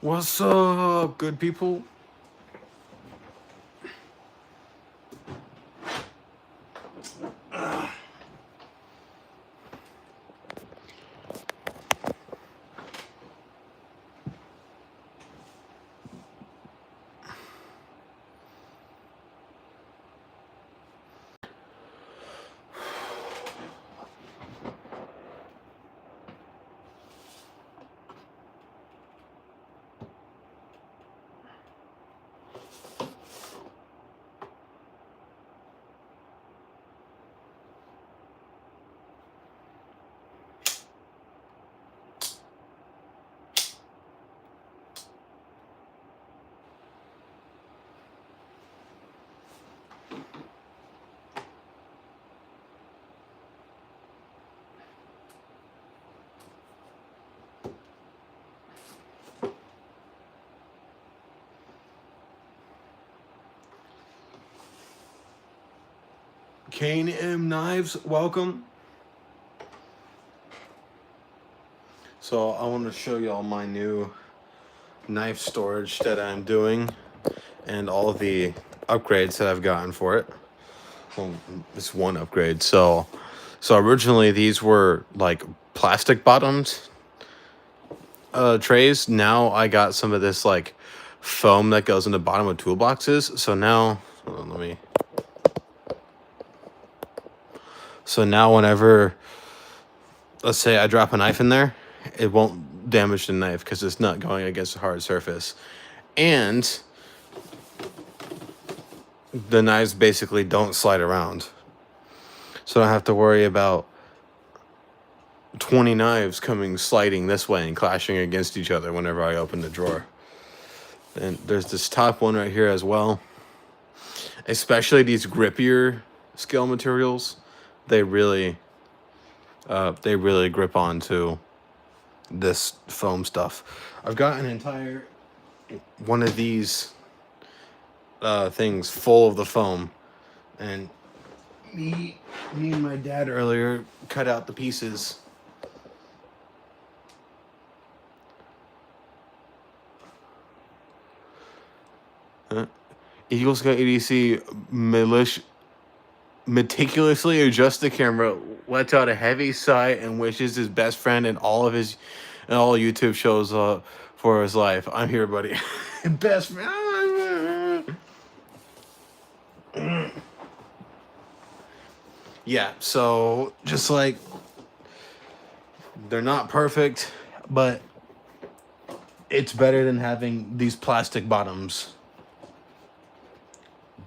What's up, good people? Kane M Knives, welcome. So I want to show y'all my new knife storage that I'm doing and all of the upgrades that I've gotten for it. Well, it's one upgrade. So originally these were like plastic bottomed trays. Now I got some of this like foam that goes in the bottom of toolboxes. So now, hold on, let me. So now whenever, let's say I drop a knife in there, it won't damage the knife because it's not going against a hard surface. And the knives basically don't slide around. So I don't have to worry about 20 knives coming sliding this way and clashing against each other whenever I open the drawer. And there's this top one right here as well. Especially these grippier scale materials, they really grip onto this foam stuff. I've got an entire one of these things full of the foam, and me and my dad earlier cut out the pieces. Eagle Scout EDC meticulously adjusts the camera, lets out a heavy sigh, and wishes his best friend and all YouTube shows for his life. I'm here, buddy. Best friend. Yeah, so just like they're not perfect, but it's better than having these plastic bottoms.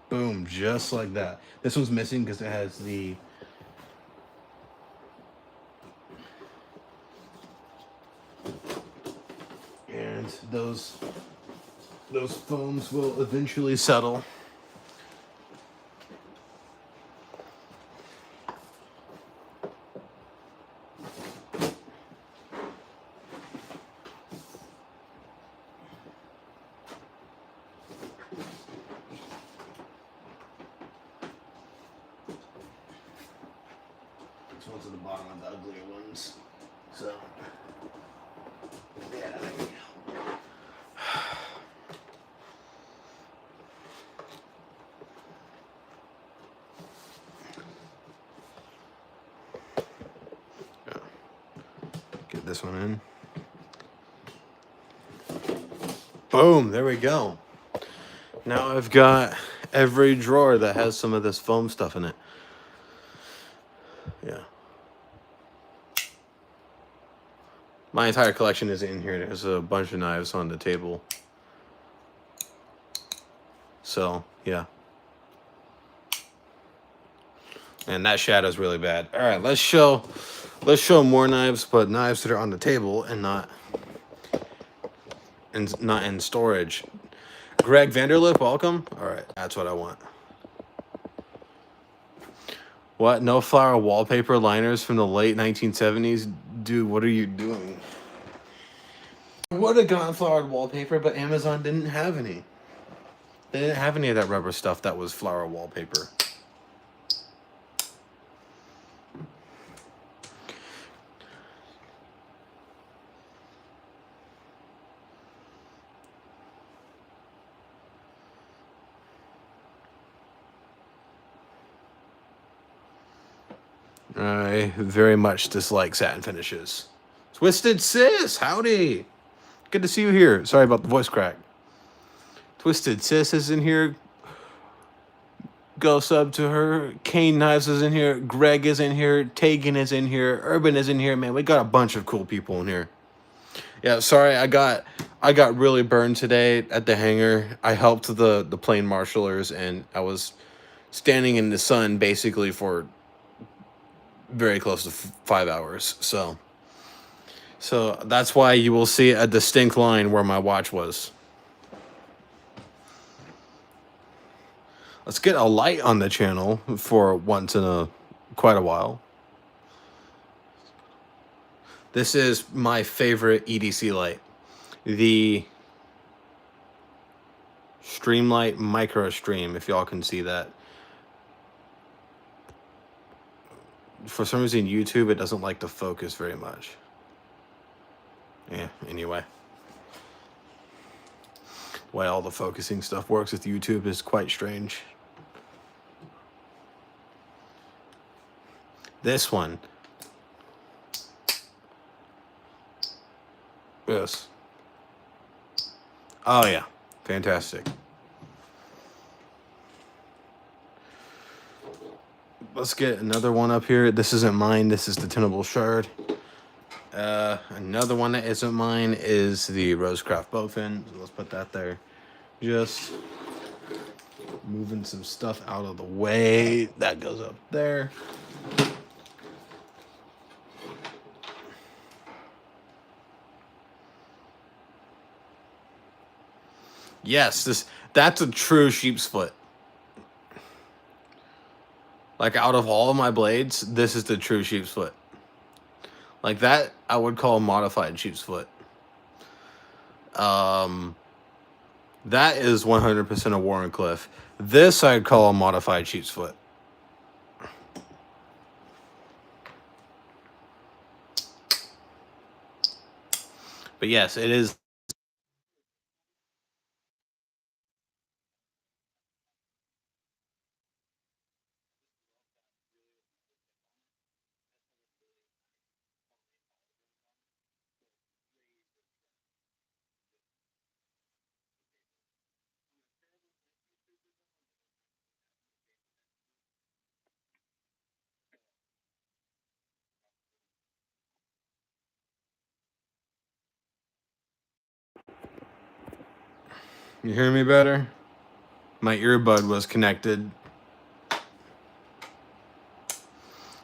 Boom, just like that. This one's missing because it has the and those foams will eventually settle. This one's at the bottom of the uglier ones. So yeah, there we go. Get this one in. Boom, there we go. Now I've got every drawer that has some of this foam stuff in it. Yeah. My entire collection is in here. There's a bunch of knives on the table. So, yeah. And that shadow's really bad. All right, let's show more knives, but knives that are on the table and not in storage. Greg Vanderlip, welcome. All right, that's what I want. What? No flower wallpaper liners from the late 1970s? Dude, what are you doing? I would have gone flowered wallpaper, but Amazon didn't have any. They didn't have any of that rubber stuff that was flower wallpaper. I very much dislike satin finishes. Twisted Sis, howdy. Good to see you here. Sorry about the voice crack. Twisted Sis is in here. Go sub to her. Kane Knives is in here. Greg is in here. Tegan is in here. Urban is in here. Man, we got a bunch of cool people in here. Yeah, sorry, I got really burned today at the hangar. I helped the plane marshalers, and I was standing in the sun basically for very close to 5 hours. So that's why you will see a distinct line where my watch was. Let's get a light on the channel for once in quite a while. This is my favorite EDC light. The Streamlight Micro Stream, if y'all can see that. For some reason, YouTube, it doesn't like to focus very much. Yeah, anyway. The way all the focusing stuff works with YouTube is quite strange. This one. Yes. Oh, yeah. Fantastic. Let's get another one up here. This isn't mine. This is the Tenable Shard. Another one that isn't mine is the Rosecraft Bowfin. So let's put that there. Just moving some stuff out of the way. That goes up there. Yes, that's a true sheep's foot. Like, out of all of my blades, this is the true sheep's foot. Like, that I would call a modified sheep's foot. That is 100% a Wharncliffe. This I'd call a modified sheep's foot. But yes, it is. You hear me better? My earbud was connected.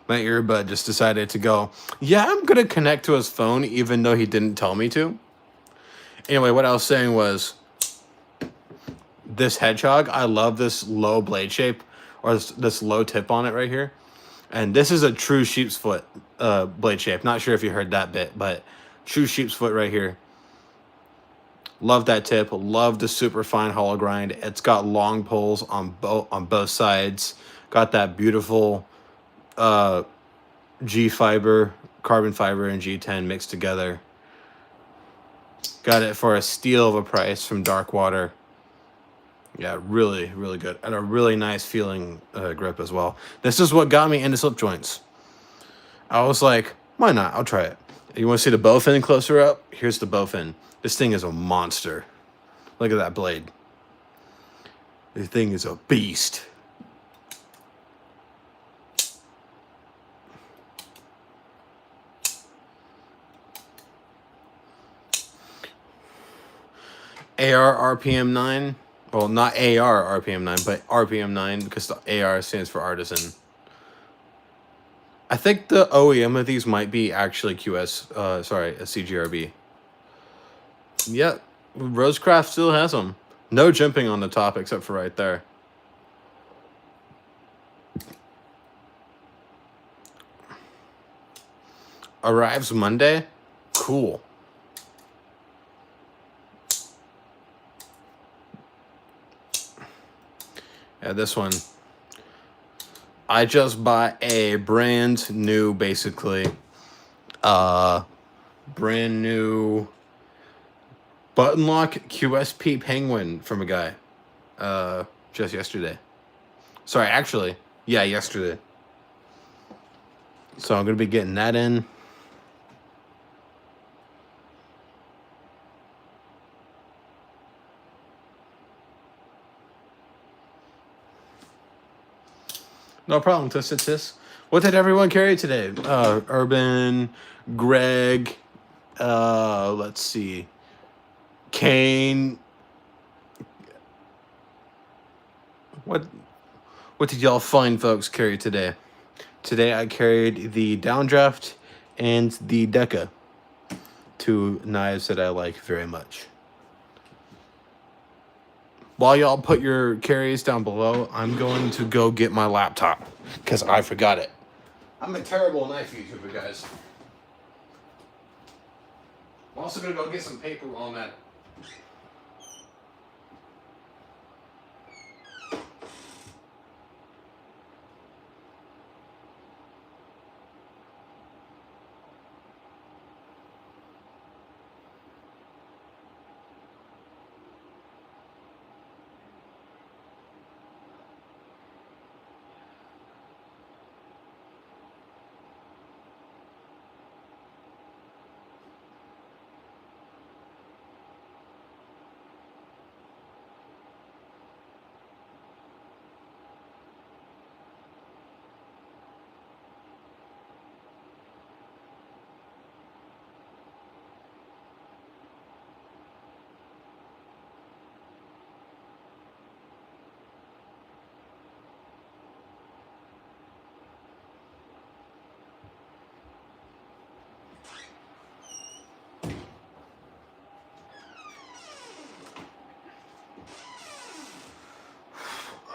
My earbud just decided to go, yeah, I'm going to connect to his phone even though he didn't tell me to. Anyway, what I was saying was, this hedgehog, I love this low blade shape, or this low tip on it right here. And this is a true sheep's foot blade shape. Not sure if you heard that bit, but true sheep's foot right here. Love that tip. Love the super fine hollow grind. It's got long poles on both sides. Got that beautiful G fiber, carbon fiber, and G10 mixed together. Got it for a steal of a price from Darkwater. Yeah, really, really good. And a really nice feeling grip as well. This is what got me into slip joints. I was like, why not? I'll try it. You want to see the bowfin closer up? Here's the bowfin. This thing is a monster. Look at that blade. This thing is a beast. AR RPM 9. Well, not AR RPM 9, but RPM 9 because the AR stands for artisan. I think the OEM of these might be actually QS, a CGRB. Yep, Rosecraft still has them. No jumping on the top except for right there. Arrives Monday? Cool. Yeah, this one. I just bought a brand new, basically, brand new button lock QSP Penguin from a guy, just yesterday. Sorry, actually, yeah, yesterday. So I'm going to be getting that in. No problem, Twisted Sis. What did everyone carry today? Urban, Greg, let's see, Kane. What did y'all fine folks carry today? Today I carried the Downdraft and the Deca, two knives that I like very much. While y'all put your carries down below, I'm going to go get my laptop because I forgot it. I'm a terrible knife YouTuber, guys. I'm also going to go get some paper while I'm at it.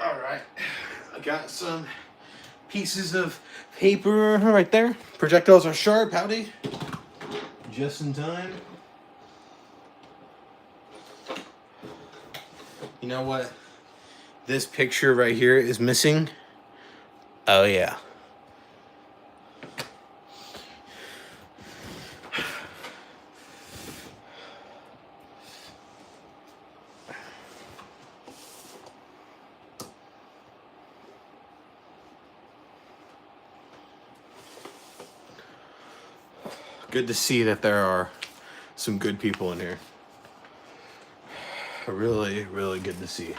Alright, I got some pieces of paper right there. Projectiles are sharp, howdy. Just in time. You know what this picture right here is missing? Oh yeah. Good to see that there are some good people in here. Really, really good to see.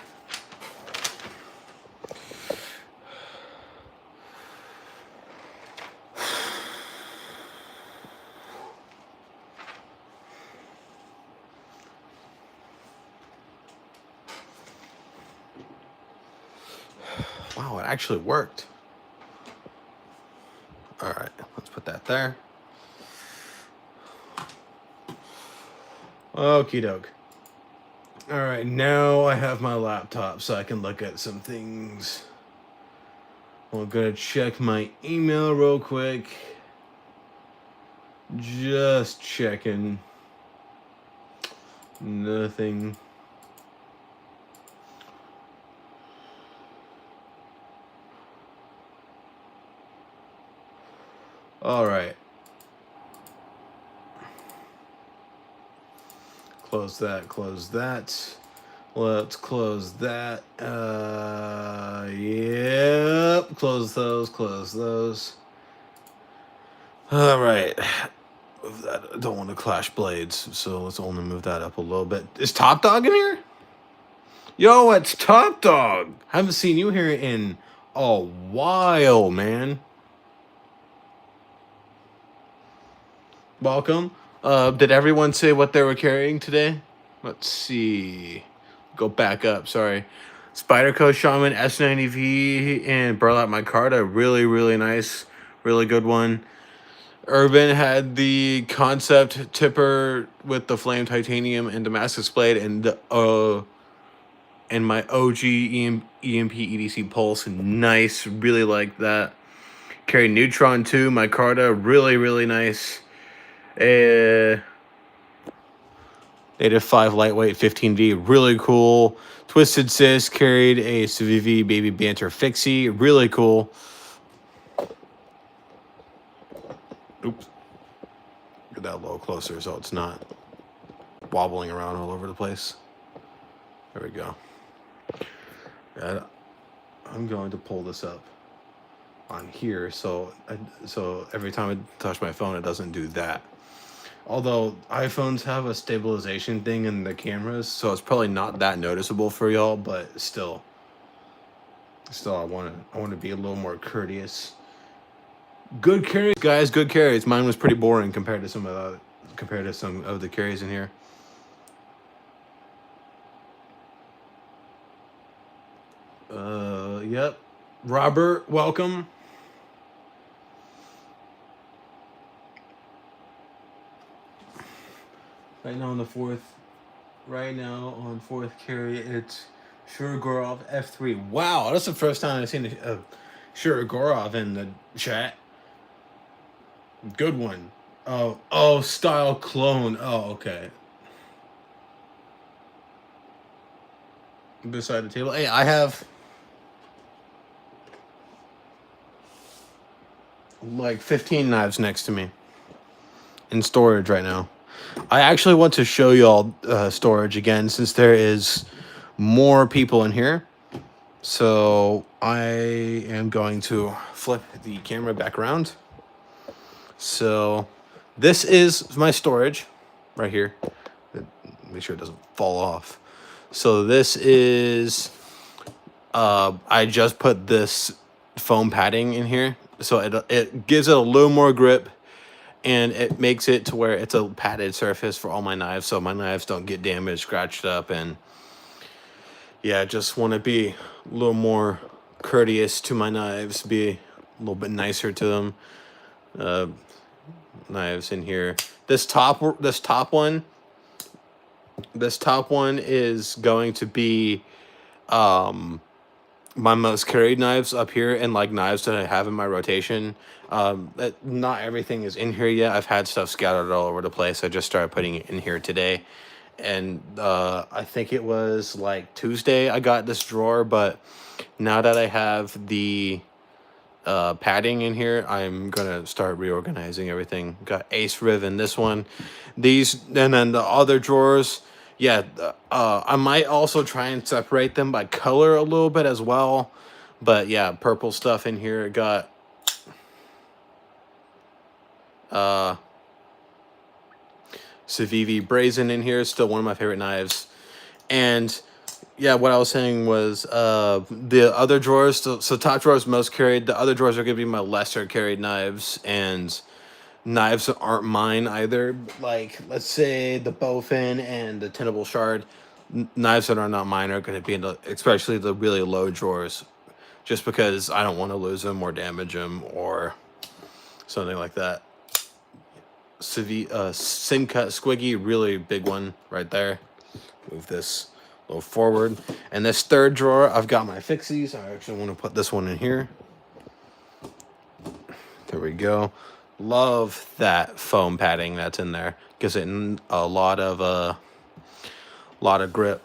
Wow, it actually worked. All right, let's put that there. Okie doke. All right, now I have my laptop so I can look at some things. I'm gonna check my email real quick. Just checking. Nothing. All right. Close that, close that. Let's close that. Yep. Close those, close those. All right. I don't want to clash blades, so let's only move that up a little bit. Is Top Dog in here? Yo, it's Top Dog. Haven't seen you here in a while, man. Welcome. Did everyone say what they were carrying today? Let's see. Go back up, sorry. Spyderco Shaman S90V and Burlap Micarta. Really, really nice. Really good one. Urban had the concept tipper with the flame titanium and Damascus blade and my OG EMP EDC pulse. Nice. Really like that. Carry Neutron 2, Micarta. Really, really nice. Native 5 lightweight 15V, really cool. Twisted Sis carried a Civivi Baby Banter Fixie, really cool. Oops. Get that a little closer so it's not wobbling around all over the place. There we go. I'm going to pull this up on here, so so every time I touch my phone, it doesn't do that. Although iPhones have a stabilization thing in the cameras, so it's probably not that noticeable for y'all, but still, I want to be a little more courteous. Good carries, guys. Good carries. Mine was pretty boring compared to some of the carries in here. Yep. Robert, welcome. Right now on the fourth, right now on fourth carry, it's Shurgorov F3. Wow, that's the first time I've seen a Shurgorov in the chat. Good one. Oh, style clone. Oh, okay. Beside the table. Hey, I have like 15 knives next to me in storage right now. I actually want to show y'all storage again since there is more people in here. So I am going to flip the camera back around. So this is my storage right here. Make sure it doesn't fall off. So this is, I just put this foam padding in here. So it gives it a little more grip, and it makes it to where it's a padded surface for all my knives, so my knives don't get damaged, scratched up, and yeah, I just want to be a little more courteous to my knives, be a little bit nicer to them. Knives in here. This top one is going to be my most carried knives up here, and like knives that I have in my rotation. Not everything is in here yet. I've had stuff scattered all over the place. I just started putting it in here today, and I think it was like Tuesday I got this drawer. But now that I have the padding in here, I'm gonna start reorganizing everything. Got Ace Riv in this one, these, and then the other drawers. Yeah, I might also try and separate them by color a little bit as well. But yeah, purple stuff in here. Got Civivi Brazen in here. Still one of my favorite knives. And yeah, what I was saying was the other drawers. So top drawers most carried. The other drawers are going to be my lesser carried knives, and knives that aren't mine either. Like, let's say the Bowfin and the Tenable Shard. Knives that are not mine are going to be in especially the really low drawers, just because I don't want to lose them or damage them or something like that. Simcut Squiggy, really big one right there. Move this a little forward. And this third drawer, I've got my fixies. I actually want to put this one in here. There we go. Love that foam padding that's in there. Gives it a lot of grip.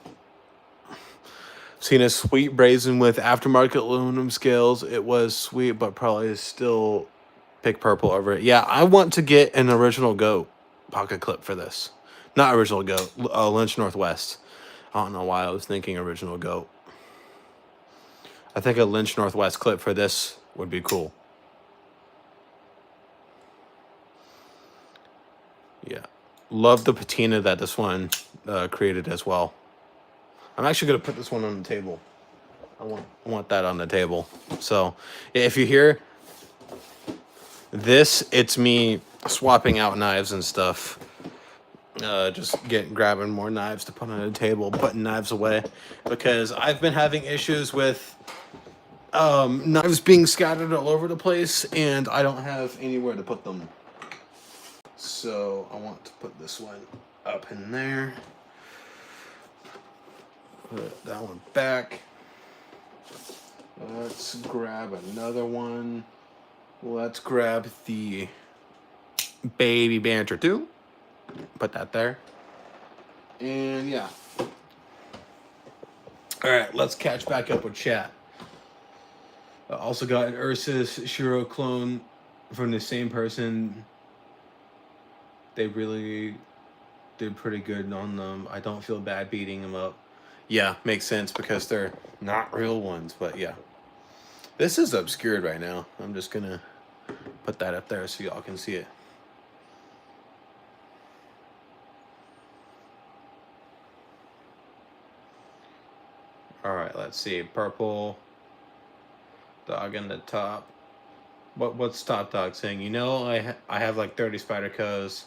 Seen a sweet brazen with aftermarket aluminum scales. It was sweet, but probably is still pick purple over it. Yeah, I want to get an original goat pocket clip for this. Not original goat, Lynch Northwest. I don't know why I was thinking original goat. I think a Lynch Northwest clip for this would be cool. Yeah. Love the patina that this one created as well. I'm actually going to put this one on the table. I want that on the table. So if you hear this, it's me swapping out knives and stuff. Just grabbing more knives to put on the table, putting knives away, because I've been having issues with knives being scattered all over the place, and I don't have anywhere to put them. So I want to put this one up in there. Put that one back. Let's grab another one. Let's grab the Baby Banter 2. Put that there. And yeah. Alright, let's catch back up with chat. I also got an Ursus Shiro clone from the same person. They really did pretty good on them. I don't feel bad beating them up. Yeah, makes sense because they're not real ones, but yeah. This is obscured right now. I'm just gonna put that up there so y'all can see it. All right, let's see. Purple dog in the top. What's Top Dog saying? You know, I have like 30 Spydercos,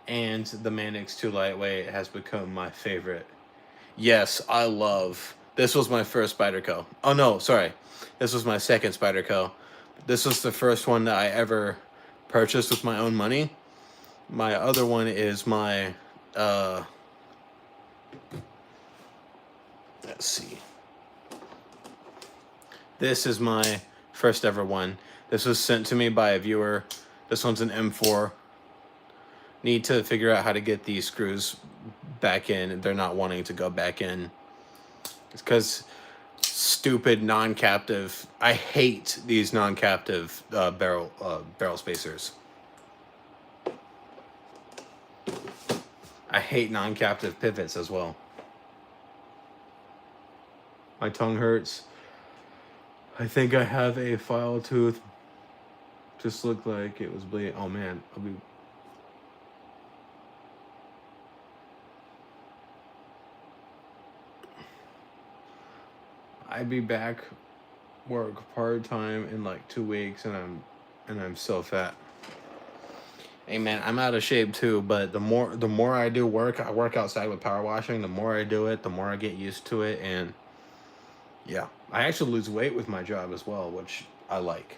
and the Mannix 2 Lightweight has become my favorite. Yes, I love. This was my first Spyderco. Oh no, sorry. This was my second Spyderco. This was the first one that I ever purchased with my own money. My other one is my let's see. This is my first ever one. This was sent to me by a viewer. This one's an M4. Need to figure out how to get these screws back in. They're not wanting to go back in. It's because stupid non-captive. I hate these non-captive barrel spacers. I hate non-captive pivots as well. My tongue hurts. I think I have a file tooth. Just looked like it was bleeding. Oh man, I'd be back work part-time in like 2 weeks, and I'm so fat. Hey man, I'm out of shape too, but the more I do work, I work outside with power washing. The more I do it, the more I get used to it, and yeah, I actually lose weight with my job as well, which I like.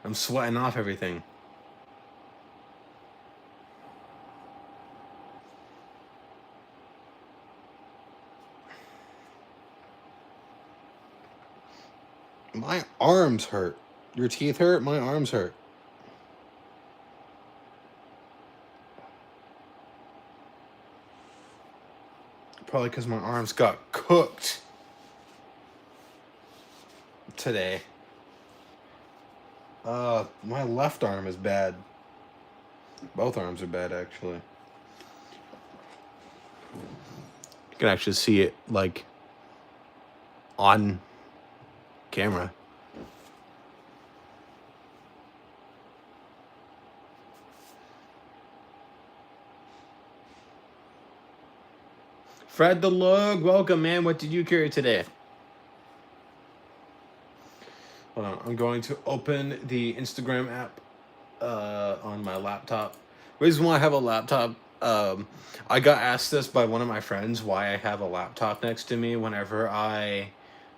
I'm sweating off everything. My arms hurt. Your teeth hurt? My arms hurt. Probably because my arms got cooked today. My left arm is bad. Both arms are bad, actually. You can actually see it, like, on camera. Fred the Lug, welcome, man. What did you carry today? Hold on, I'm going to open the Instagram app on my laptop. Reason why I have a laptop, I got asked this by one of my friends why I have a laptop next to me whenever I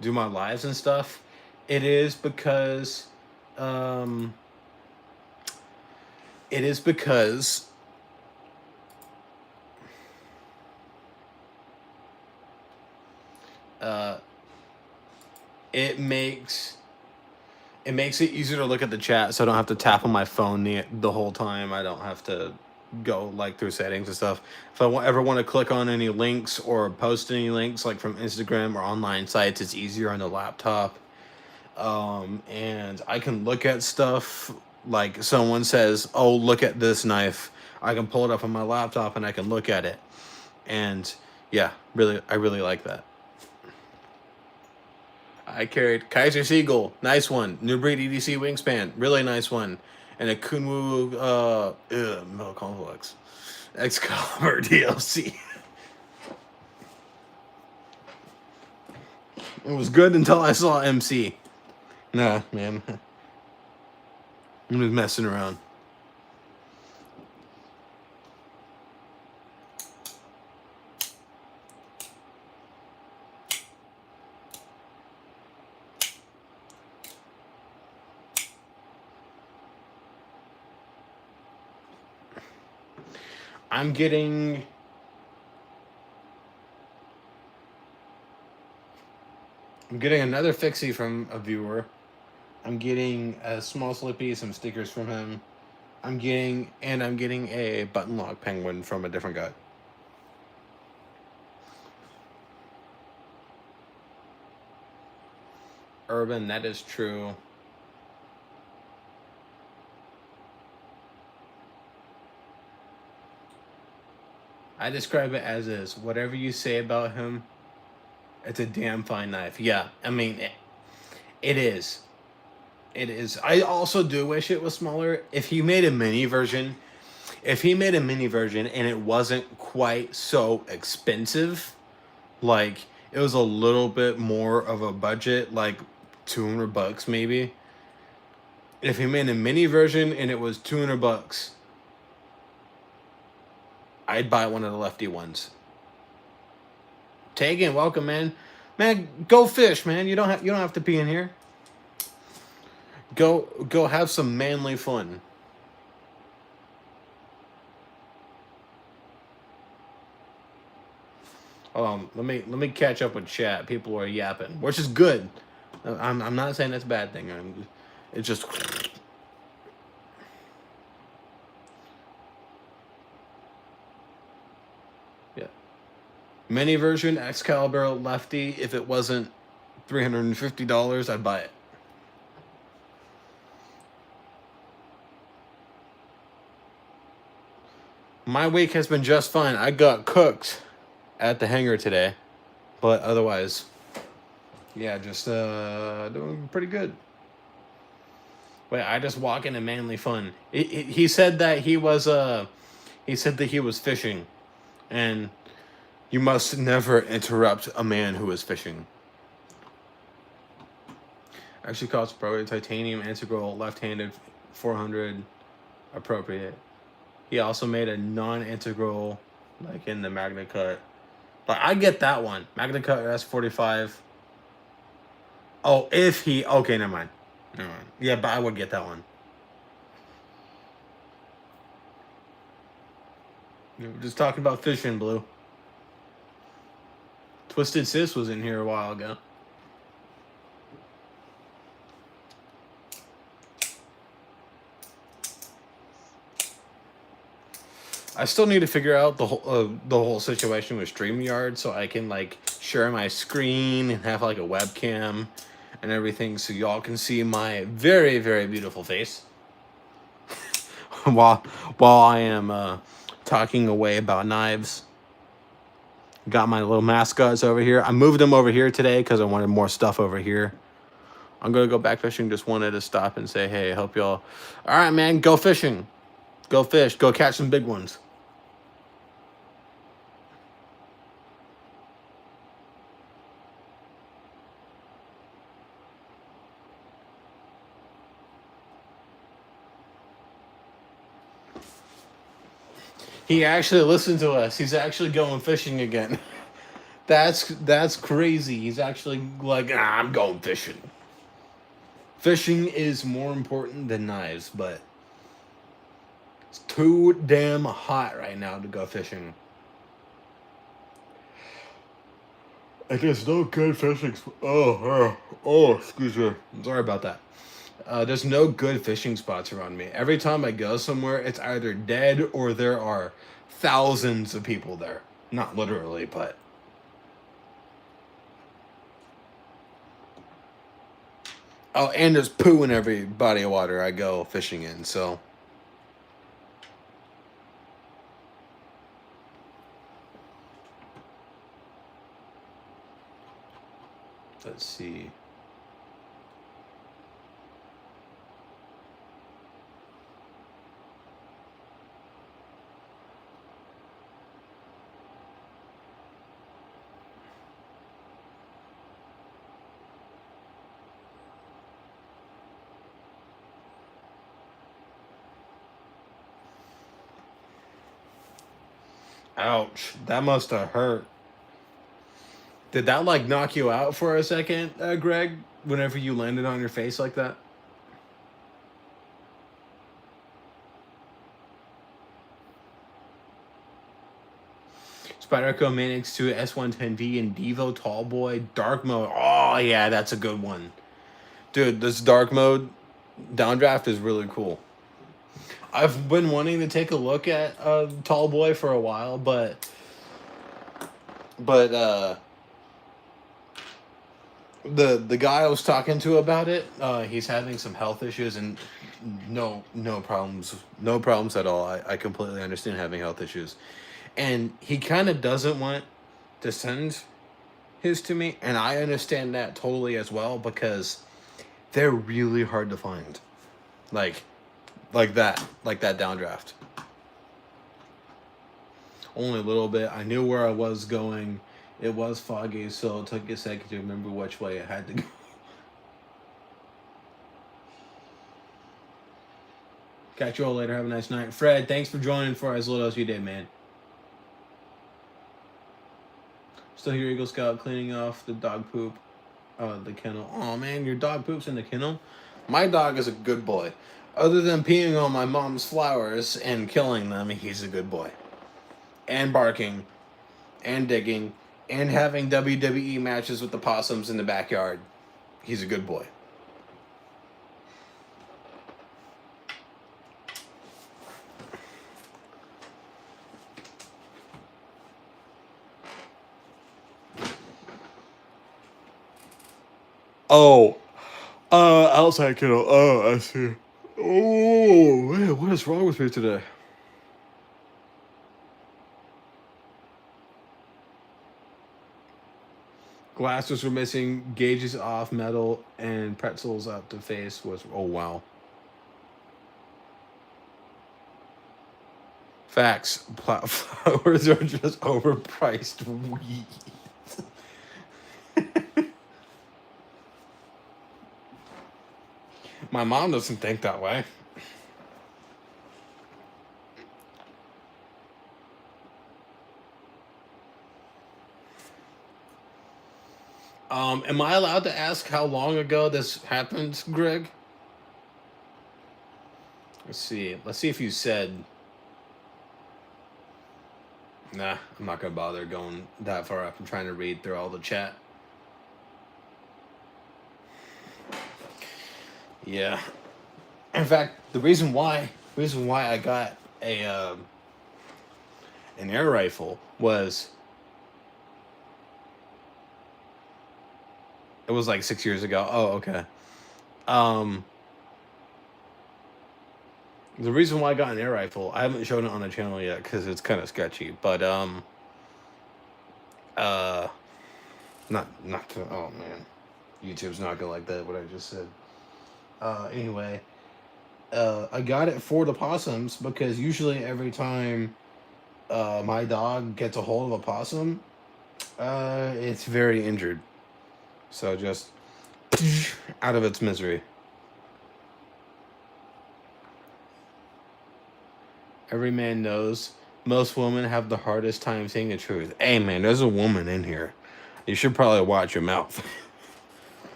do my lives and stuff. It is because, it is because it makes it easier to look at the chat, so I don't have to tap on my phone the whole time. I don't have to go like through settings and stuff. If I ever want to click on any links or post any links like from Instagram or online sites, it's easier on the laptop. And I can look at stuff like someone says, "Oh, look at this knife." I can pull it up on my laptop and I can look at it. And yeah, I really like that. I carried Kaiser Siegel, nice one. New Breed EDC Wingspan, really nice one. And a Kunwu Metal Complex. Excalibur DLC. It was good until I saw MC. Nah, man. I'm just messing around. I'm getting another fixie from a viewer. I'm getting a small slippy, some stickers from him. I'm getting a button lock penguin from a different guy. Urban, that is true. I describe it as is. Whatever you say about him, it's a damn fine knife. Yeah, I mean, It is. It is. I also do wish it was smaller. If he made a mini version, if he made a mini version and it wasn't quite so expensive, like it was a little bit more of a budget, like $200 maybe. If he made a mini version and it was $200, I'd buy one of the lefty ones. Tegan, welcome, man. Man, go fish, man. You don't have to be in here. Go have some manly fun. Let me catch up with chat. People are yapping, which is good. I'm not saying that's a bad thing. It's just yeah. Mini version Excalibur lefty. If it wasn't $350, I'd buy it. My week has been just fine. I got cooked at the hangar today, but otherwise, yeah, just doing pretty good. Wait, I just walk into Manly Fun. He said that he was fishing, and you must never interrupt a man who is fishing. Actually costs pro titanium integral left-handed 400 appropriate. He also made a non-integral like in the Magna Cut. But I get that one. Magna Cut S45. Oh, if he okay, never mind. Never mind. Yeah, but I would get that one. We were just talking about fishing, Blue. Twisted Sis was in here a while ago. I still need to figure out the whole situation with StreamYard so I can like share my screen and have like a webcam and everything so y'all can see my very, very beautiful face while I am talking away about knives. Got my little mascots over here. I moved them over here today because I wanted more stuff over here. I'm gonna go back fishing. Just wanted to stop and say, hey, hope y'all. All right, man, go fishing. Go fish. Go catch some big ones. He actually listened to us. He's actually going fishing again. That's crazy. He's actually like, I'm going fishing. Fishing is more important than knives, but it's too damn hot right now to go fishing. And there's no good fishing. Excuse me. Sorry about that. There's no good fishing spots around me. Every time I go somewhere, it's either dead or there are thousands of people there. Not literally, but. Oh, and there's poo in every body of water I go fishing in, so. Let's see. Ouch. That must have hurt. Did that like knock you out for a second, Greg? Whenever you landed on your face like that? Spyderco Manix 2 S110V and Devo Tallboy Dark Mode. Oh yeah, that's a good one. Dude, this dark mode downdraft is really cool. I've been wanting to take a look at Tallboy for a while, but the guy I was talking to about it, he's having some health issues and no problems at all. I completely understand having health issues, and he kind of doesn't want to send his to me, and I understand that totally as well because they're really hard to find. Like that downdraft. Only a little bit. I knew where I was going. It was foggy, so it took a second to remember which way I had to go. Catch you all later. Have a nice night. Fred, thanks for joining for as little as you did, man. Still here, Eagle Scout, cleaning off the dog poop the kennel. Oh, man, your dog poops in the kennel? My dog is a good boy. Other than peeing on my mom's flowers and killing them, he's a good boy. And barking. And digging. And having WWE matches with the possums in the backyard. He's a good boy. Oh, outside kennel. Oh, I see. Oh, man, what is wrong with me today? Glasses were missing, gauges off, metal, and pretzels up the face was. Oh, wow. Facts. Flowers are just overpriced weed. My mom doesn't think that way. Am I allowed to ask how long ago this happened, Greg? Let's see. Let's see if you said. Nah, I'm not gonna bother going that far up. I'm trying to read through all the chat. Yeah. In fact, the reason why I got an air rifle was it was like 6 years ago. Oh, okay. The reason why I got an air rifle, I haven't shown it on the channel yet because it's kind of sketchy. But not to. Oh man, YouTube's not gonna like that. What I just said. Anyway, I got it for the possums because usually every time my dog gets a hold of a possum, it's very injured. So just out of its misery. Every man knows most women have the hardest time saying the truth. Hey man, there's a woman in here. You should probably watch your mouth.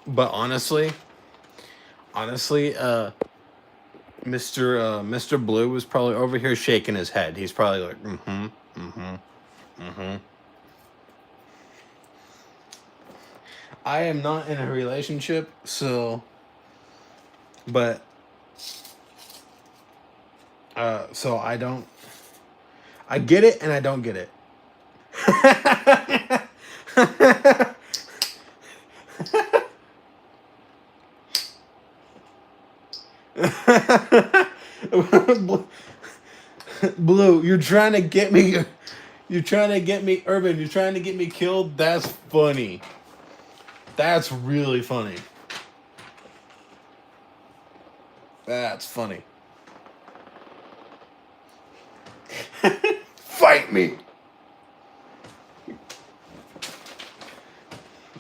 But honestly, Mr. Blue was probably over here shaking his head. He's probably like, I am not in a relationship, so, but, so I don't, I get it and I don't get it. Blue, you're trying to get me, Urban, you're trying to get me killed? That's funny. That's really funny. That's funny. Fight me!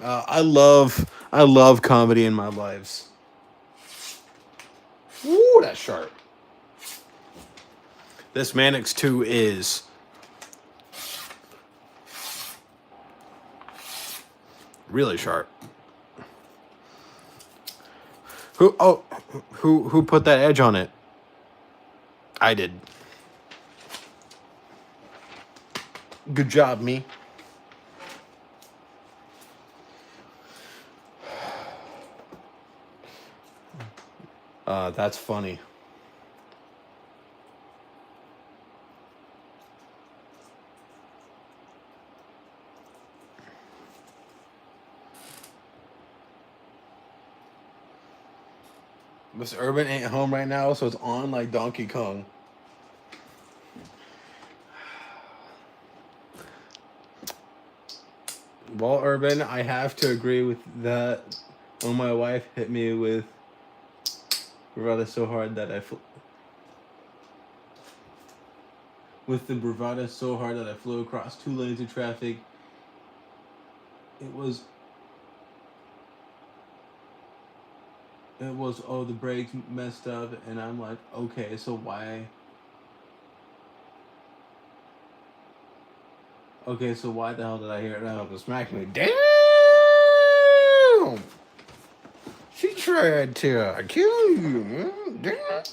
I love comedy in my lives. Woo, that's sharp. This Mannix 2 is really sharp. Who put that edge on it? I did. Good job, me. That's funny. Miss Urban ain't home right now, so it's on like Donkey Kong. Well, Urban, I have to agree with that. When my wife hit me with bravado so hard that with the bravado so hard that I flew across 2 lanes of traffic, it was oh, the brakes messed up, and I'm like, okay, so why? Okay, so why the hell did I hear it? Now to smack me. Damn! She tried to kill you, man. Damn.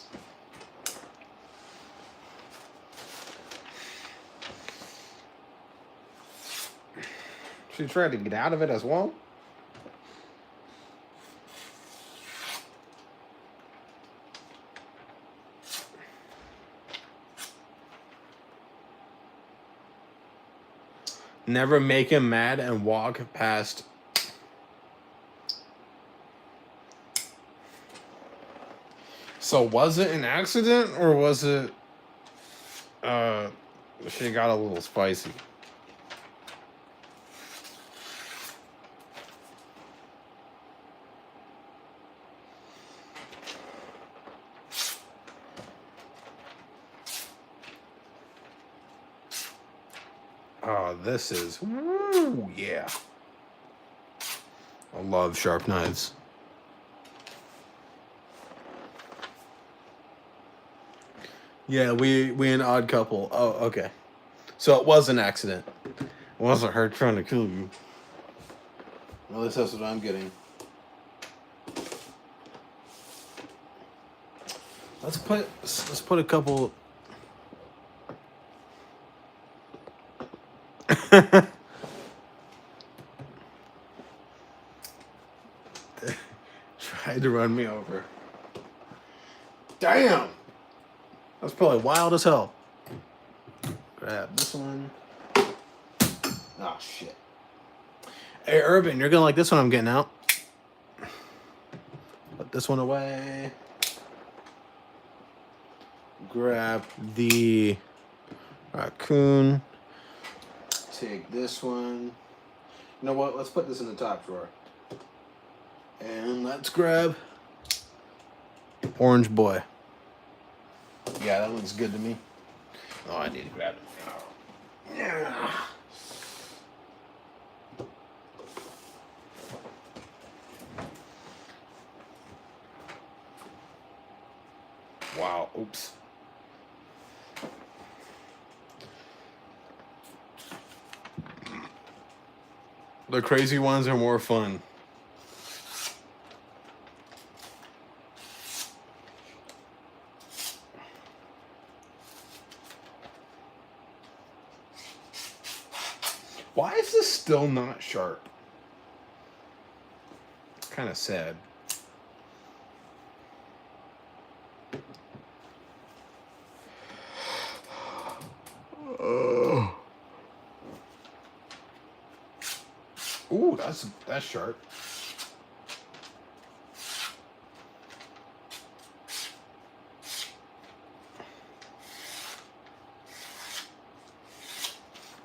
She tried to get out of it as well. Never make him mad and walk past. So was it an accident or was it she got a little spicy? Oh, this is woo, yeah. I love sharp knives. Yeah, we an odd couple. Oh, okay. So it was an accident. It wasn't her trying to kill you. Well, at least that's what I'm getting. Let's put a couple. Tried to run me over. Damn! That's probably wild as hell. Grab this one. Oh, shit. Hey, Urban, you're gonna like this one I'm getting out. Put this one away. Grab the raccoon. Take this one. You know what? Let's put this in the top drawer. And let's grab Orange Boy. Yeah, that looks good to me. Oh, I need to grab it. Yeah. Wow, oops. The crazy ones are more fun. Why is this still not sharp? Kind of sad. Ooh, that's sharp.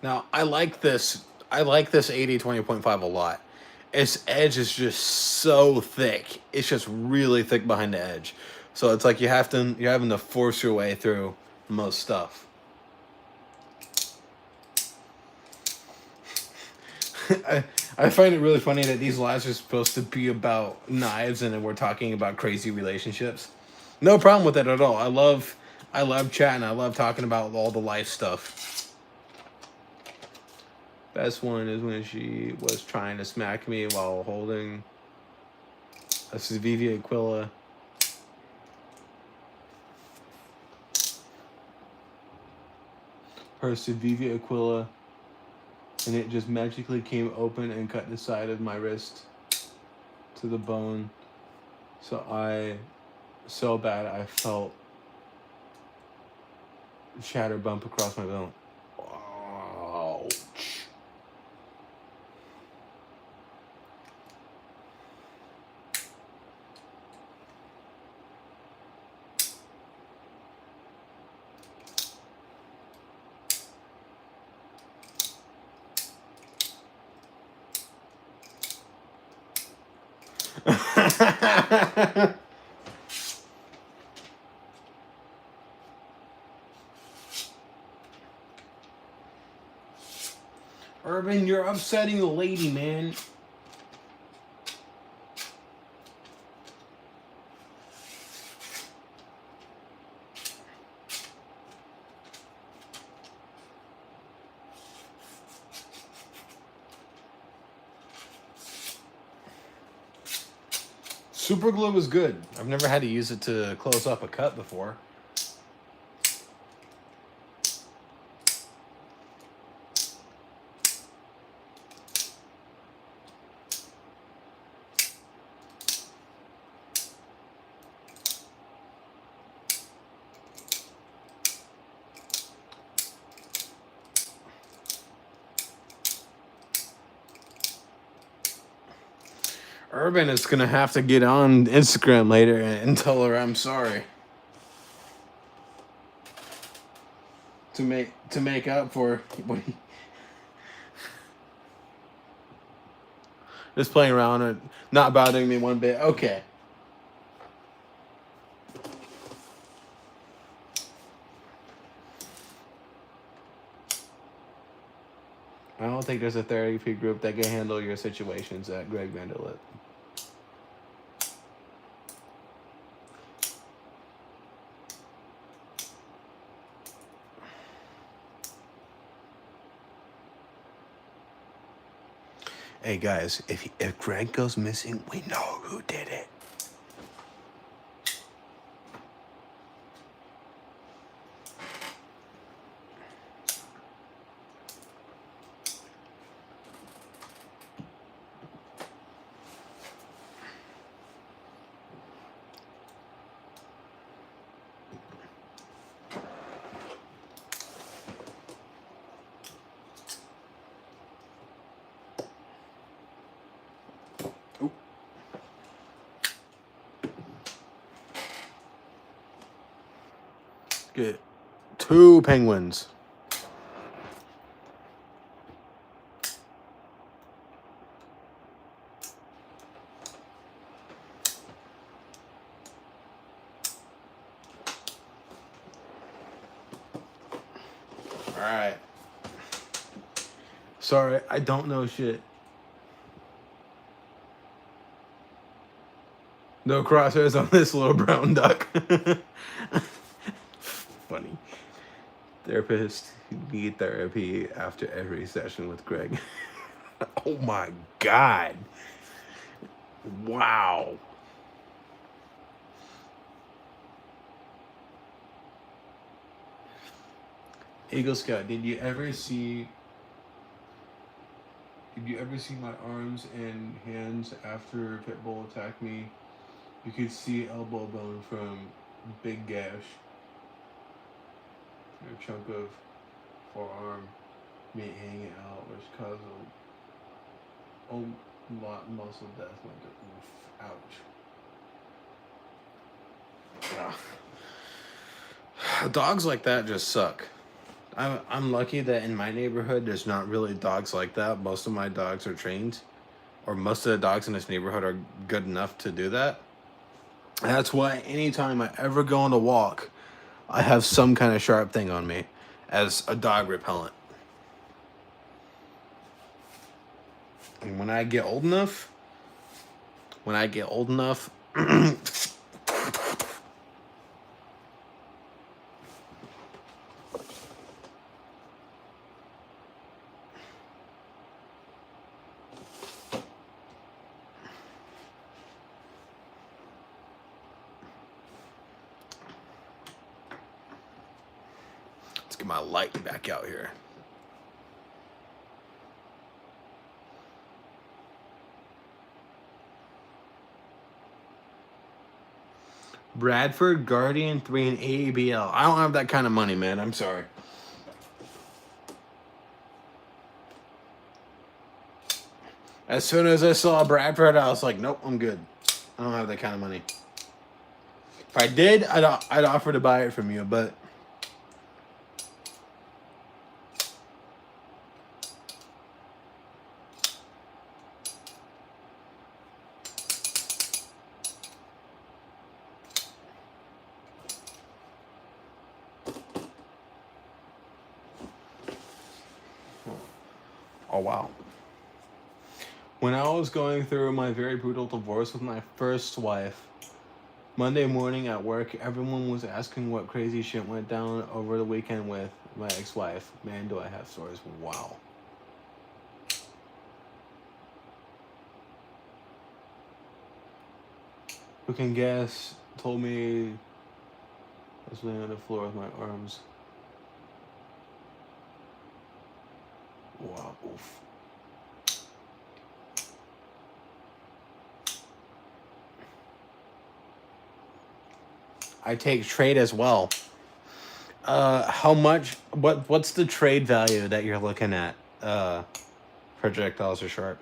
Now, I like this 80 20.5 a lot. Its edge is just so thick. It's just really thick behind the edge. So it's like you're having to force your way through most stuff. I find it really funny that these lives are supposed to be about knives and then we're talking about crazy relationships. No problem with it at all. I love chatting. I love talking about all the life stuff. Best one is when she was trying to smack me while holding a Civivi Aquila. Her Civivi Aquila, and it just magically came open and cut the side of my wrist to the bone. So bad I felt shatter bump across my bone. Ouch. Urban, you're upsetting the lady, man. Super glue is good. I've never had to use it to close up a cut before. Urban is gonna have to get on Instagram later and tell her I'm sorry. To make up for what he just playing around and not bothering me one bit. Okay. I don't think there's a therapy group that can handle your situations at Greg Vanderlit. Hey guys, if Greg goes missing, we know who did it. Oop. Get 2 penguins. Alright. Sorry, I don't know shit. No crosshairs on this little brown duck. Funny. Therapist need therapy after every session with Greg. Oh my god. Wow. Eagle Scout, did you ever see my arms and hands after Pitbull attacked me? You could see elbow bone from big gash. A chunk of forearm meat hanging out, which caused a lot muscle death. Like, oof, ouch. Dogs like that just suck. I'm lucky that in my neighborhood there's not really dogs like that. Most of my dogs are trained, or most of the dogs in this neighborhood are good enough to do that. That's why anytime I ever go on a walk, I have some kind of sharp thing on me as a dog repellent. And when I get old enough, let's get my light back out here. Bradford, Guardian 3, and AABL. I don't have that kind of money, man. I'm sorry. As soon as I saw Bradford, I was like, nope, I'm good. I don't have that kind of money. If I did, I'd offer to buy it from you, but Oh, wow. When I was going through my very brutal divorce with my first wife, Monday morning at work, everyone was asking what crazy shit went down over the weekend with my ex-wife. Man, do I have stories. Wow. Who can guess? Told me I was laying on the floor with my arms. Wow. Oof. I take trade as well. How much? What's the trade value that you're looking at? Projectiles or sharp?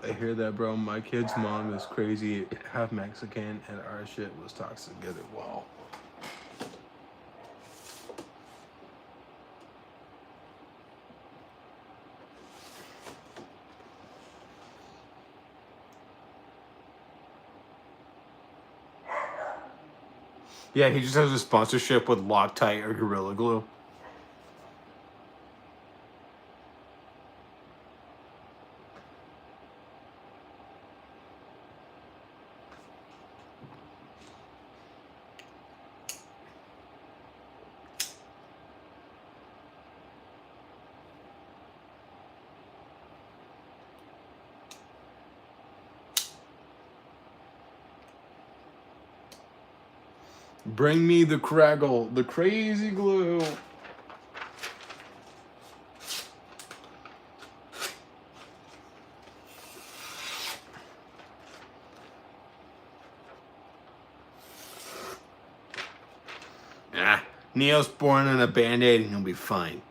I hear that, bro. My kid's mom is crazy, half Mexican, and our shit was toxic together. Wow. Yeah, he just has a sponsorship with Loctite or Gorilla Glue. Bring me the Craggle, the crazy glue. Ah, Neosporin and a Band-Aid and he'll be fine.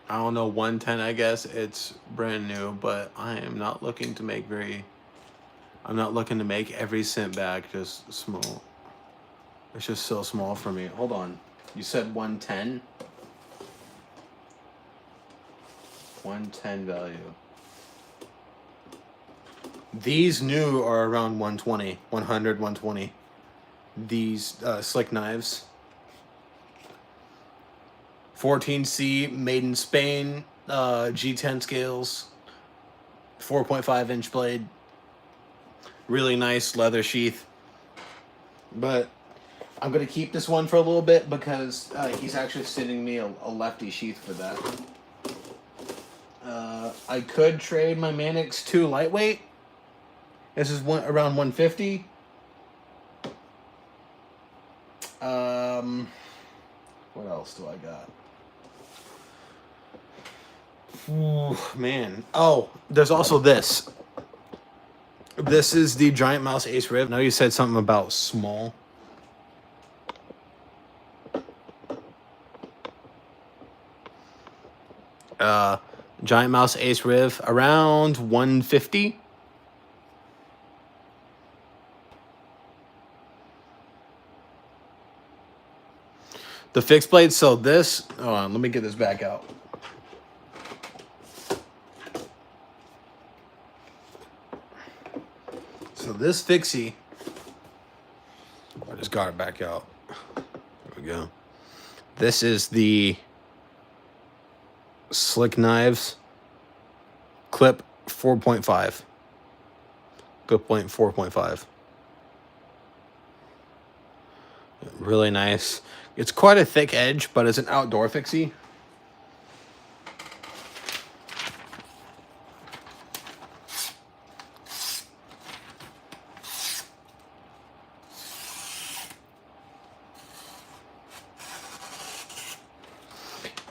I don't know, 110, I guess. It's brand new, but I am not looking to make I'm not looking to make every cent back just small. It's just so small for me. Hold on. You said 110? 110 value. These new are around 120, 100, 120. These slick knives. 14C, made in Spain, G10 scales, 4.5 inch blade. Really nice leather sheath. But I'm going to keep this one for a little bit because he's actually sending me a lefty sheath for that. I could trade my Manix 2 lightweight. This is around 150. What else do I got? Ooh, man. Oh, there's also this. This is the Giant Mouse Ace Riv. Now you said something about small. Giant Mouse Ace Riv around 150. The fixed blade. So this. Hold on, let me get this back out. So this fixie. I just got it back out. There we go. This is the Slick Knives clip 4.5. Clip point 4.5. Really nice. It's quite a thick edge, but it's an outdoor fixie.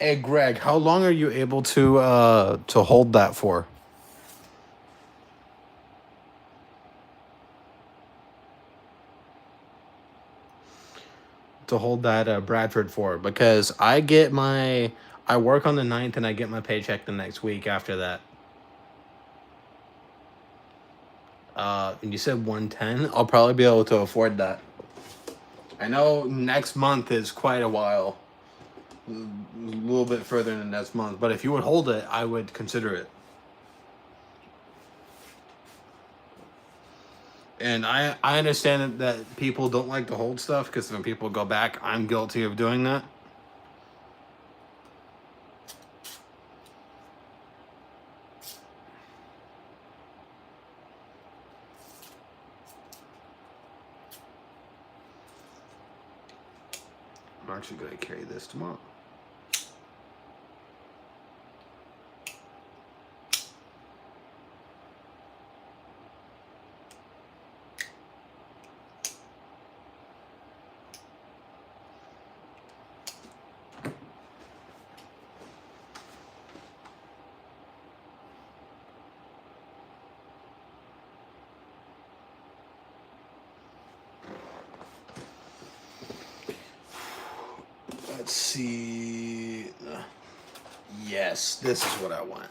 Hey, Greg, how long are you able to hold that for? To hold that Bradford for? Because I work on the 9th and I get my paycheck the next week after that. And you said 110. I'll probably be able to afford that. I know next month is quite a while, a little bit further than next month. But if you would hold it, I would consider it. And I understand that people don't like to hold stuff because when people go back, I'm guilty of doing that. I'm actually going to carry this tomorrow. Let's see. Yes, this is what I want.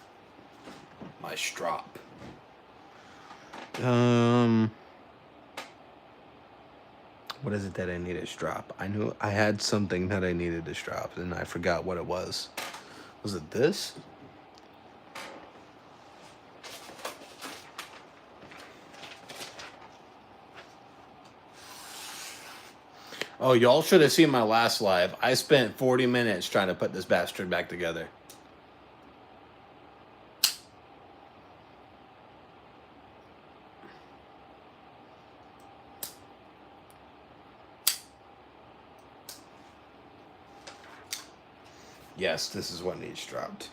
My strop. What is it that I need a strap? I knew I had something that I needed to strap, and I forgot what it was. Was it this? Oh, y'all should have seen my last live. I spent 40 minutes trying to put this bastard back together. Yes, this is what needs dropped.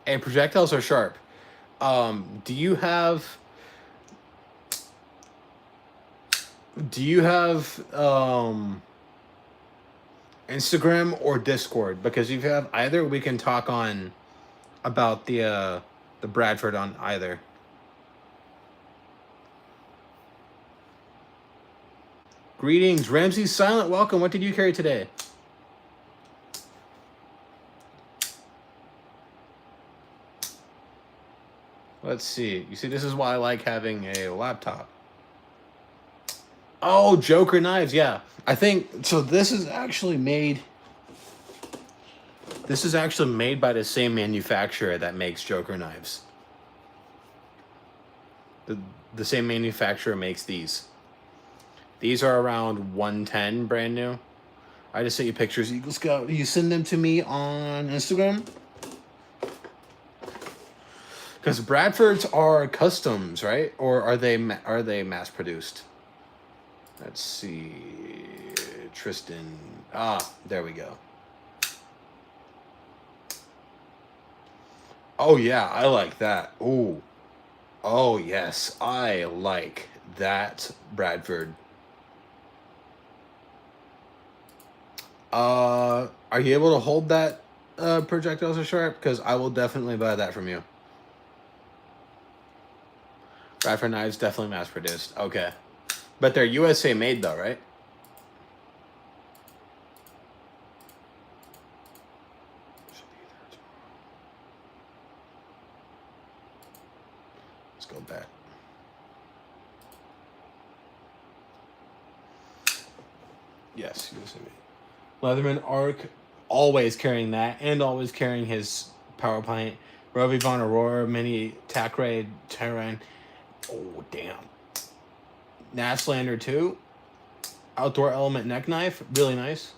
And projectiles are sharp. Do you have Instagram or Discord? Because if you have either, we can talk on about the Bradford on either. Greetings, Ramsey Silent. Welcome. What did you carry today? Let's see. You see, this is why I like having a laptop. Oh, Joker knives. Yeah, I think so. This is actually made. This is actually made by the same manufacturer that makes Joker knives. The same manufacturer makes these. These are around 110 brand new. I just sent you pictures, Eagle Scout. You send them to me on Instagram? Because Bradfords are customs, right? Or are they mass produced? Let's see. Tristan. Ah, there we go. Oh yeah, I like that. Ooh. Oh yes, I like that Bradford. Are you able to hold that projectiles are sharp? Because I will definitely buy that from you. Bradford knives definitely mass produced. Okay, but they're USA made though, right? Let's go back. Yes, USA made. Leatherman Arc, always carrying that, and always carrying his power pint. Rovi Von Aurora Mini Tac Raid Terran. Oh damn. Naslander 2. Outdoor Element neck knife, really nice.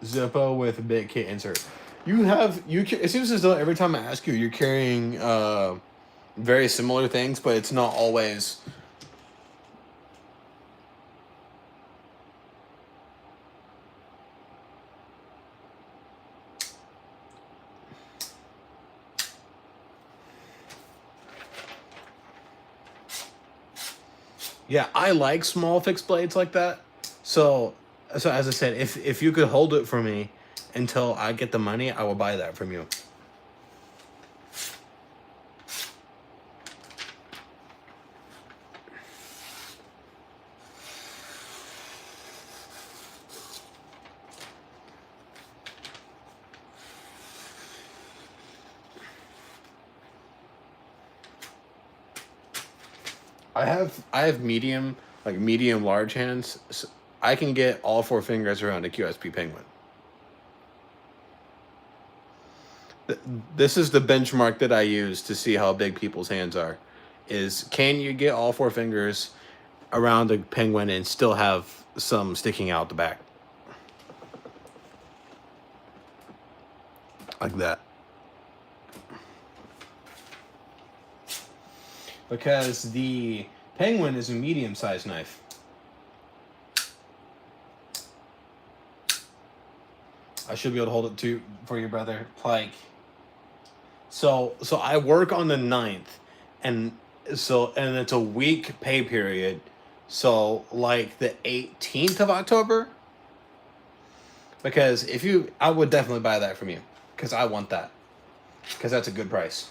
Zippo with big kit insert. It seems as though every time I ask you, you're carrying very similar things, but it's not always. Yeah, I like small fixed blades like that. So, so as I said, if you could hold it for me until I get the money, I will buy that from you. I have medium, like medium large hands. So I can get all four fingers around a QSP penguin. Th- This is the benchmark that I use to see how big people's hands are. Is can you get all four fingers around a penguin and still have some sticking out the back like that? Because the penguin is a medium-sized knife. I should be able to hold it to for you, brother. Like, so I work on the 9th, and and it's a week pay period. So like the 18th of October. Because if you, I would definitely buy that from you. Because I want that. Because that's a good price.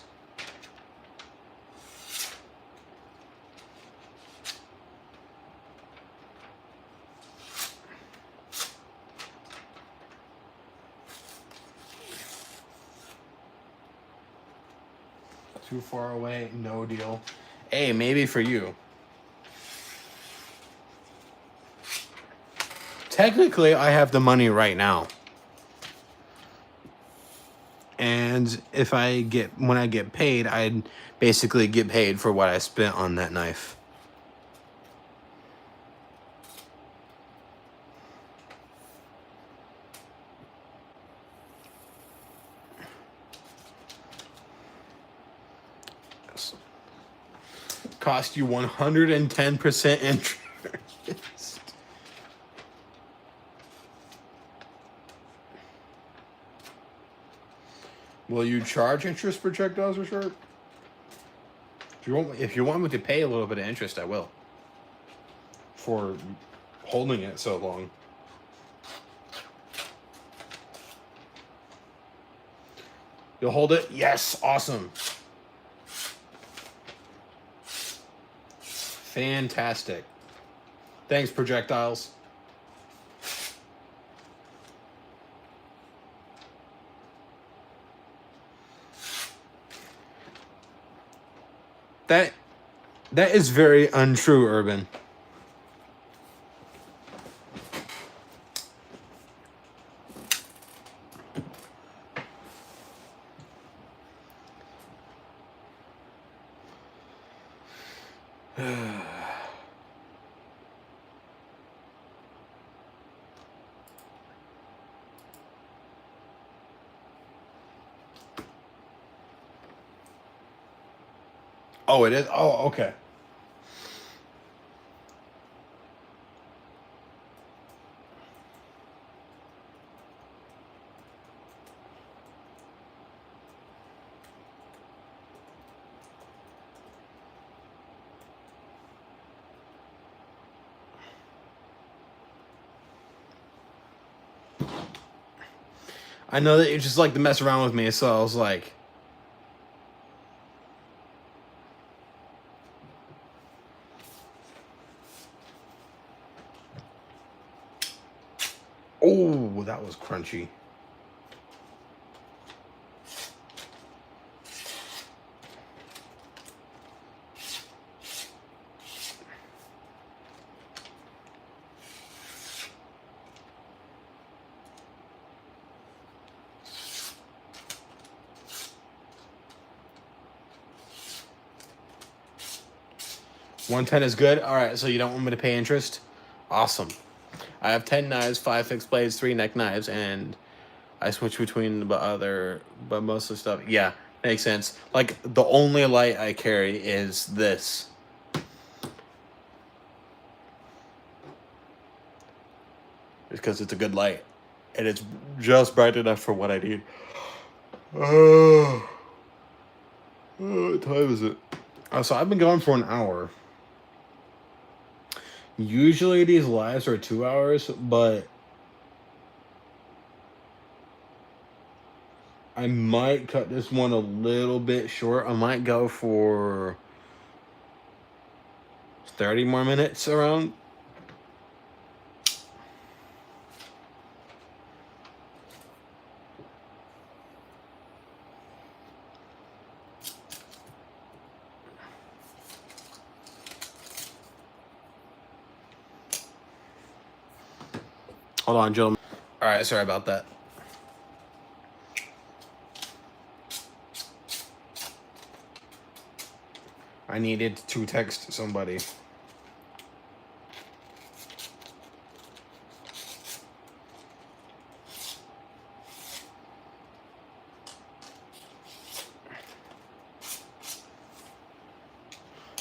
Too far away, no deal. Hey, maybe for you. Technically, I have the money right now. And if I get, when I get paid, I'd basically get paid for what I spent on that knife. Cost you 110% interest. Will you charge interest for projectiles or short? If you want me to pay a little bit of interest, I will. For holding it so long. You'll hold it? Yes, awesome. Fantastic. Thanks, projectiles. That that is very untrue, Urban. Oh, it is? Oh, okay. I know that you just like to mess around with me, so I was like, oh, that was crunchy. $110 is good. All right, so you don't want me to pay interest? Awesome. I have 10 knives, 5 fixed blades, 3 neck knives, and I switch between but most of the stuff. Yeah, makes sense. Like the only light I carry is this. Because it's a good light, and it's just bright enough for what I need. Oh, what time is it? Oh, so I've been going for an hour. Usually these lives are 2 hours, but I might cut this one a little bit short. I might go for 30 more minutes around. Hold on, gentlemen. All right, sorry about that. I needed to text somebody.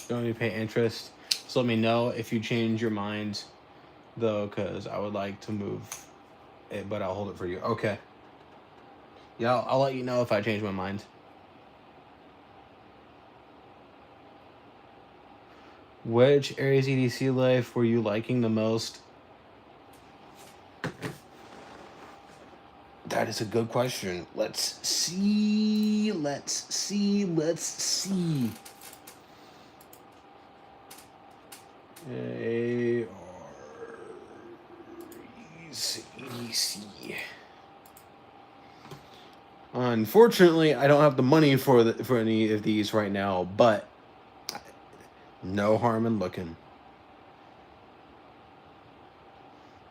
Don't need to pay interest. So let me know if you change your mind, though, because I would like to move it, but I'll hold it for you. Okay. Yeah, I'll let you know if I change my mind. Which Aries EDC life were you liking the most? That is a good question. Let's see. Let's see. Let's see. Aries EDC. Unfortunately, I don't have the money for any of these right now, but no harm in looking.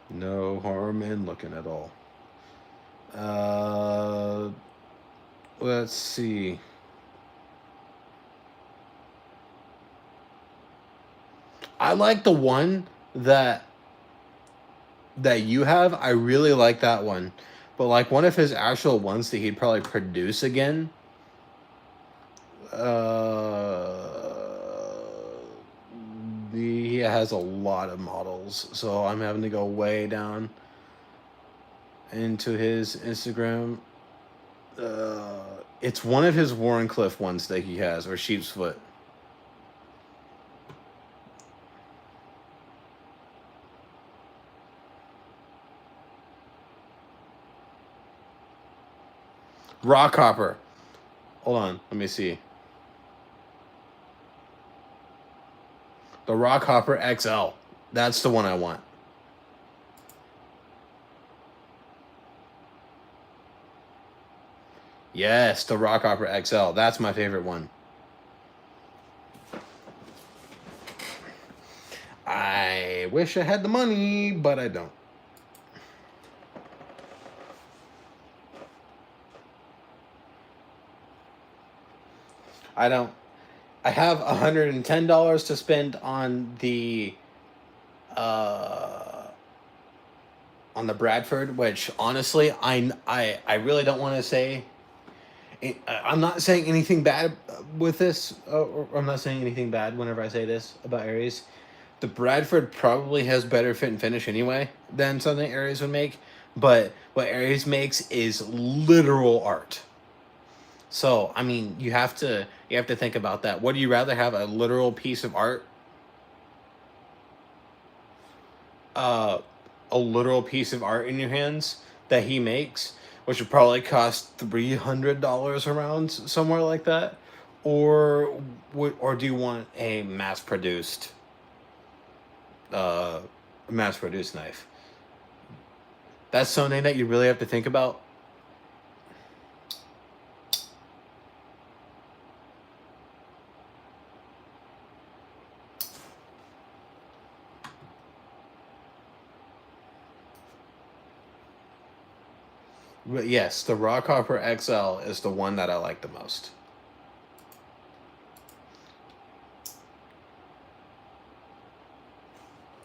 No harm in looking at all. Let's see. I like the one that you have. I really like that one. But like one of his actual ones that he'd probably produce again. He has a lot of models, so I'm having to go way down into his Instagram. It's one of his Warrenclyffe ones that he has, or Sheep's Foot. Rockhopper. Hold on, let me see. The Rockhopper XL. That's the one I want. Yes, the Rockhopper XL. That's my favorite one. I wish I had the money, but I don't. I don't. I have $110 to spend on the Bradford, which honestly I really don't want to say. I'm not saying anything bad with this. Or I'm not saying anything bad whenever I say this about Aries. The Bradford probably has better fit and finish anyway than something Aries would make, but what Aries makes is literal art. So I mean, you have to think about that. Would you rather have a literal piece of art, uh, a literal piece of art in your hands that he makes, which would probably cost $300 around somewhere like that, or do you want a uh, mass produced knife? That's something that you really have to think about. But yes, the Rockhopper XL is the one that I like the most.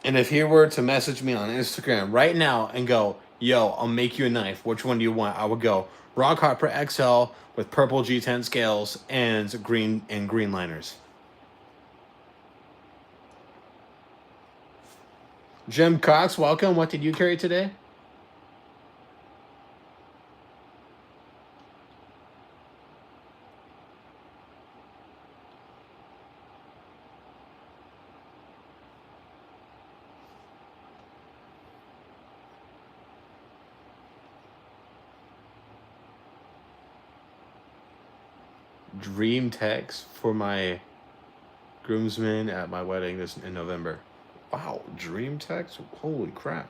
And if he were to message me on Instagram right now and go, yo, I'll make you a knife, which one do you want? I would go Rockhopper XL with purple G10 scales and green liners. Jim Cox, welcome. What did you carry today? dream text for my groomsmen at my wedding this in November. Wow, dream text? Holy crap.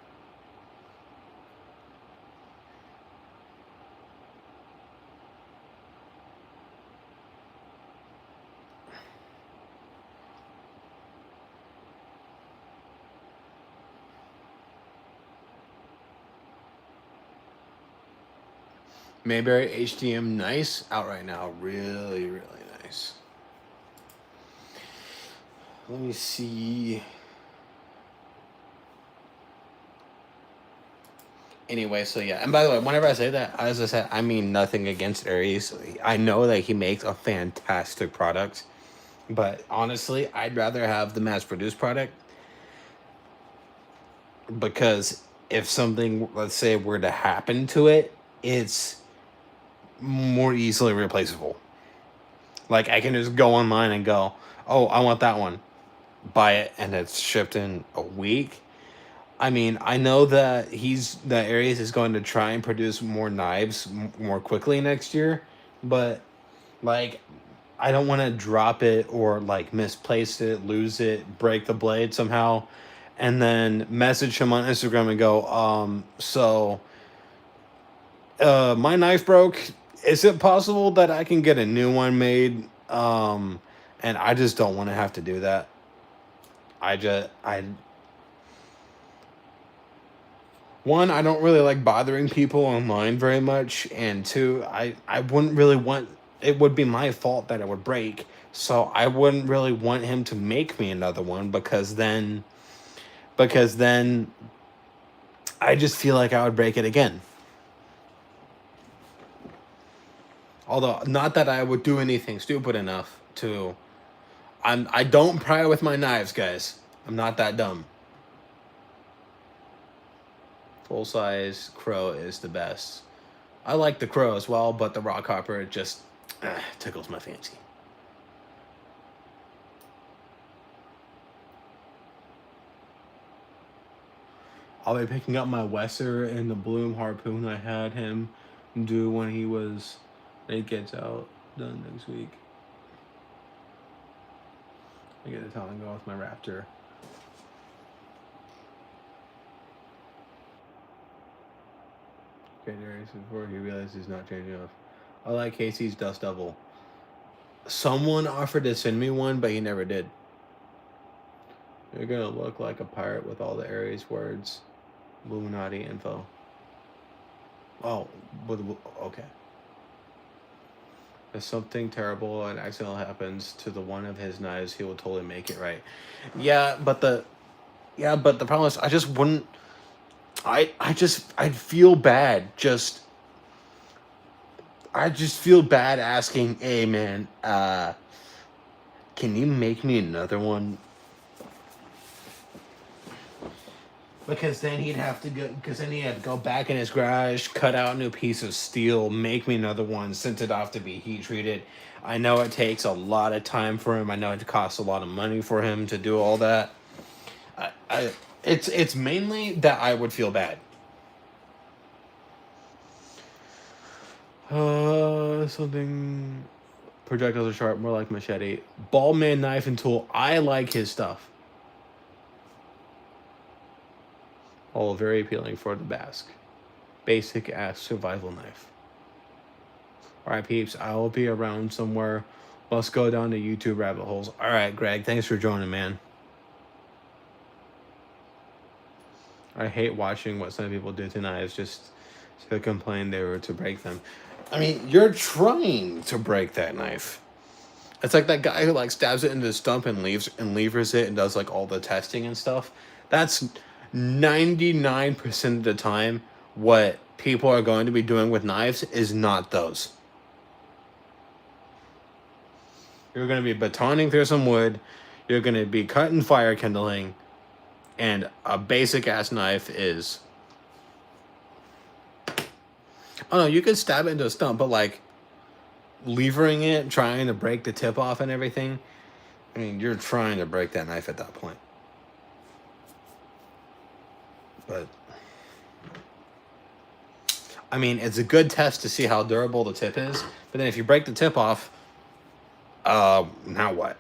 Mayberry HDM nice out right now. Really, really nice. Let me see. Anyway, so yeah. And by the way, whenever I say that, as I said, I mean nothing against Aries. I know that he makes a fantastic product. But honestly, I'd rather have the mass produced product because if something, let's say, were to happen to it, it's more easily replaceable. Like I can just go online and go, oh, I want that one, buy it, and it's shipped in a week. I mean, I know that Aries is going to try and produce more knives more quickly next year, but like I don't want to drop it or like misplace it, lose it, break the blade somehow, and then message him on Instagram and go, my knife broke. Is it possible that I can get a new one made? And I just don't want to have to do that. One, I don't really like bothering people online very much, and two, I wouldn't really want, it would be my fault that it would break, so I wouldn't really want him to make me another one because then I just feel like I would break it again. Although not that I would do anything stupid enough to. I don't pry with my knives, guys. I'm not that dumb. Full size crow is the best. I like the crow as well, but the rock hopper just tickles my fancy. I'll be picking up my Wesser and the Bloom harpoon I had him do when it gets out done next week. I get to tell and go with my Raptor. Okay, Darius, before he realizes he's not changing off. I like Casey's Dust Devil. Someone offered to send me one, but he never did. You're gonna look like a pirate with all the Aries words. Illuminati info. Oh, okay. If something terrible and accidental happens to the one of his knives, he will totally make it right. Yeah, but the problem is I just wouldn't. I'd feel bad. I just feel bad asking, hey man, can you make me another one? Because then he'd have to go. Because then he had to go back in his garage, cut out a new piece of steel, make me another one, sent it off to be heat treated. I know it takes a lot of time for him. I know it costs a lot of money for him to do all that. It's mainly that I would feel bad. Something. Projectiles are sharp, more like machete. Ballman knife and tool. I like his stuff. All very appealing for the Basque. Basic ass survival knife. Alright, peeps. I will be around somewhere. Let's go down to YouTube rabbit holes. Alright, Greg. Thanks for joining, man. I hate watching what some people do to knives just to complain they were to break them. I mean, you're trying to break that knife. It's like that guy who like stabs it into the stump and levers it and does like all the testing and stuff. That's 99% of the time what people are going to be doing with knives is not those. You're going to be batoning through some wood. You're going to be cutting fire kindling. And a basic ass knife is... Oh no, you could stab it into a stump, but like levering it, trying to break the tip off and everything. I mean, you're trying to break that knife at that point. But I mean, it's a good test to see how durable the tip is. But then if you break the tip off, Now what?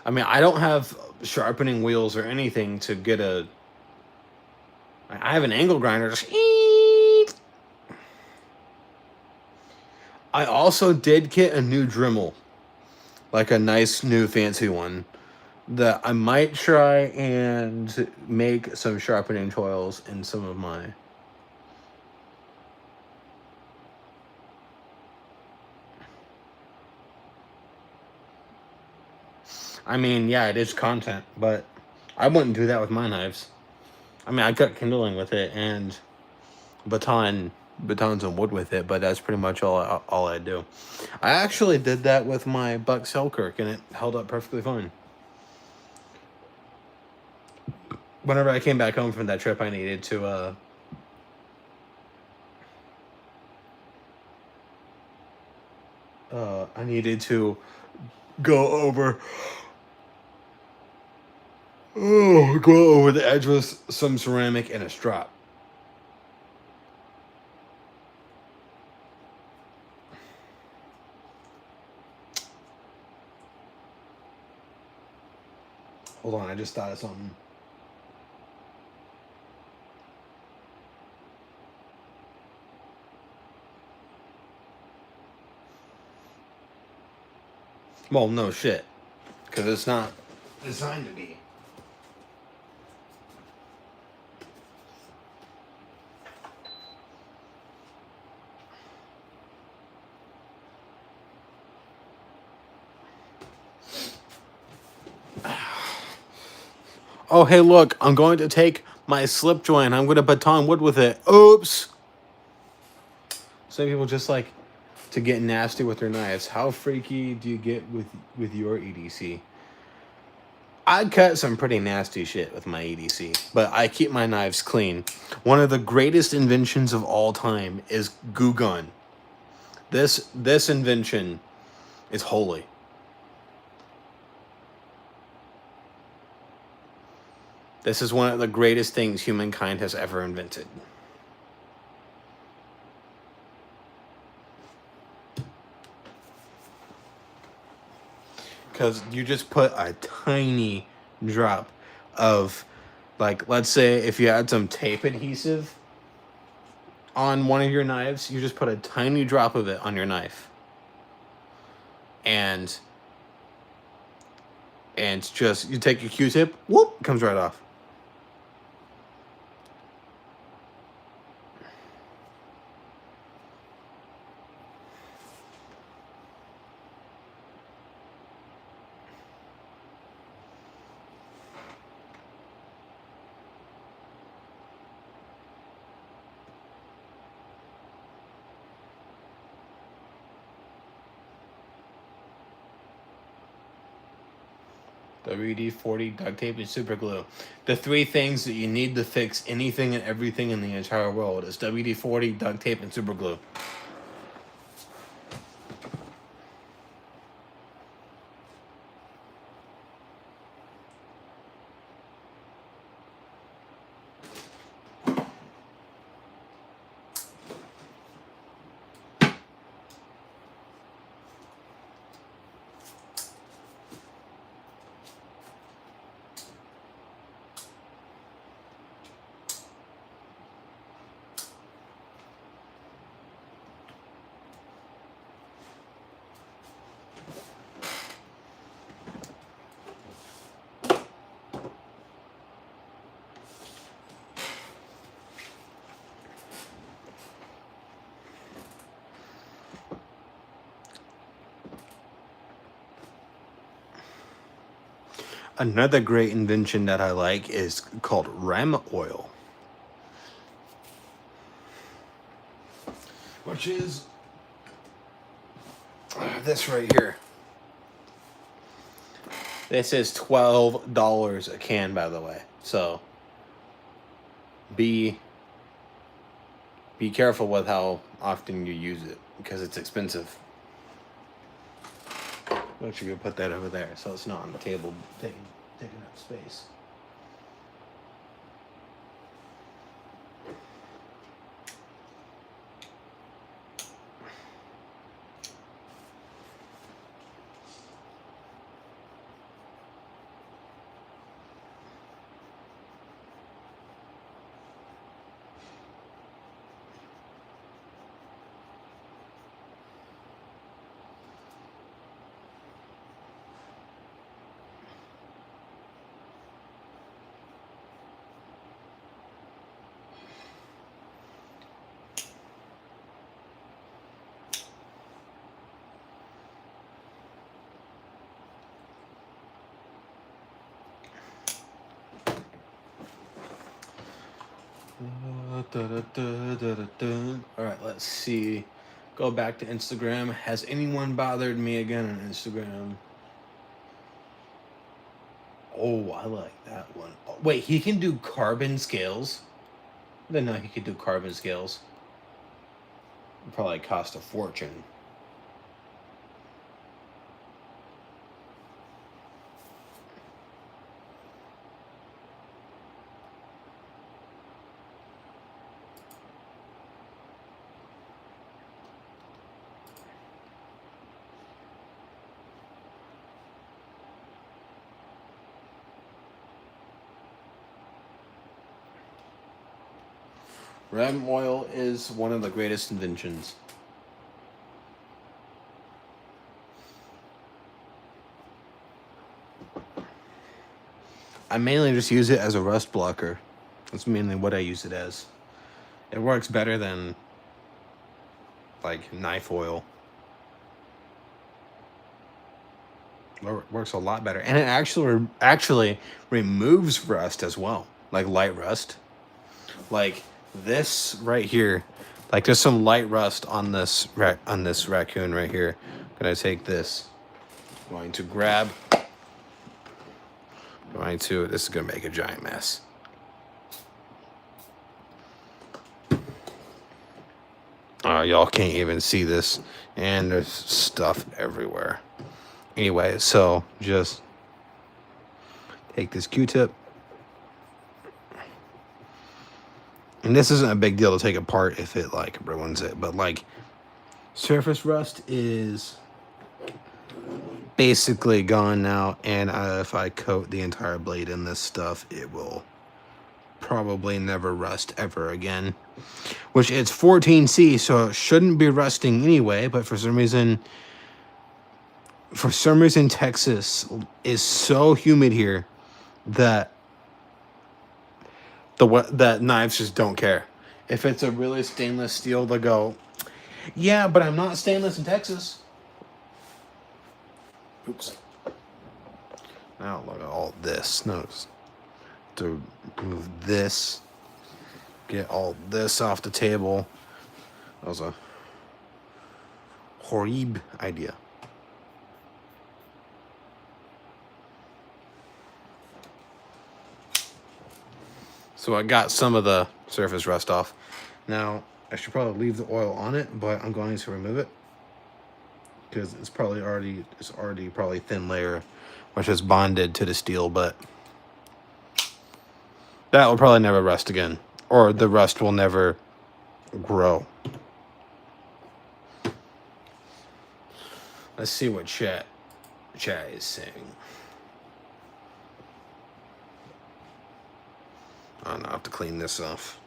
I mean, I don't have sharpening wheels or anything to get a. I have an angle grinder. Just I also did get a new Dremel, like a nice new fancy one that I might try and make some sharpening toils in some of my. I mean, yeah, it is content, but I wouldn't do that with my knives. I mean, I cut kindling with it and batons and wood with it, but that's pretty much all I do. I actually did that with my Buck Selkirk, and it held up perfectly fine. Whenever I came back home from that trip, I needed to go over go over the edge with some ceramic and a strop. Hold on, I just thought of something. Well, no shit, because it's not designed to be. Oh, hey, look, I'm going to take my slip joint. I'm going to baton wood with it. Oops. Some people just like to get nasty with their knives. How freaky do you get with your EDC? I cut some pretty nasty shit with my EDC, but I keep my knives clean. One of the greatest inventions of all time is Goo Gun. This invention is holy. This is one of the greatest things humankind has ever invented. Because you just put a tiny drop of, like, let's say if you had some tape adhesive on one of your knives, you just put a tiny drop of it on your knife. And just, you take your Q-tip, whoop, it comes right off. WD-40, duct tape, and super glue. The three things that you need to fix anything and everything in the entire world is WD-40, duct tape, and super glue. Another great invention that I like is called Rem Oil, which is this right here. This is $12 a can, by the way. So be careful with how often you use it because it's expensive. I'm actually gonna put that over there so it's not on the table taking up space. All right, let's see. Go back to Instagram. Has anyone bothered me again on Instagram? Oh, I like that one. Oh, wait, he can do carbon scales? I didn't know he could do carbon scales. It'd probably cost a fortune. Ram oil is one of the greatest inventions. I mainly just use it as a rust blocker. That's mainly what I use it as. It works better than like knife oil. It works a lot better, and it actually removes rust as well, like light rust. Like this right here, like there's some light rust on this raccoon right here. I'm gonna take this. Going to grab. This is gonna make a giant mess. Y'all can't even see this, and there's stuff everywhere. Anyway, so just take this Q-tip. And this isn't a big deal to take apart if it like ruins it, but like surface rust is basically gone now, and if I coat the entire blade in this stuff, it will probably never rust ever again. Which it's 14C, so it shouldn't be rusting anyway, but for some reason Texas is so humid here that that knives just don't care. If it's a really stainless steel, they'll go, yeah, but I'm not stainless in Texas. Oops. Now look at all this. Notice to move this, get all this off the table. That was a horrible idea. So I got some of the surface rust off. Now, I should probably leave the oil on it, but I'm going to remove it because it's already probably thin layer, which is bonded to the steel, but that will probably never rust again, or the rust will never grow. Let's see what chat is saying. I don't know, I have to clean this off.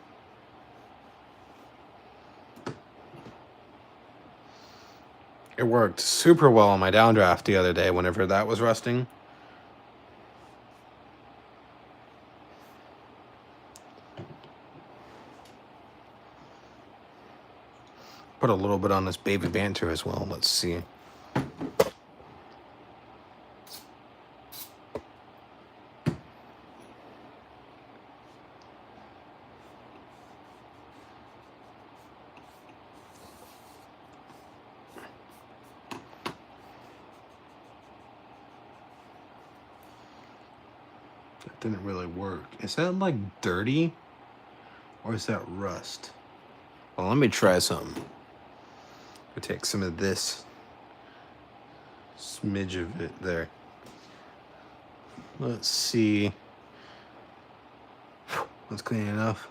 It worked super well on my downdraft the other day whenever that was rusting. Put a little bit on this baby banter as well. Let's see. That didn't really work. Is that like dirty? Or is that rust? Well, let me try something. I'll take some of this smidge of it there. Let's see. That's clean enough.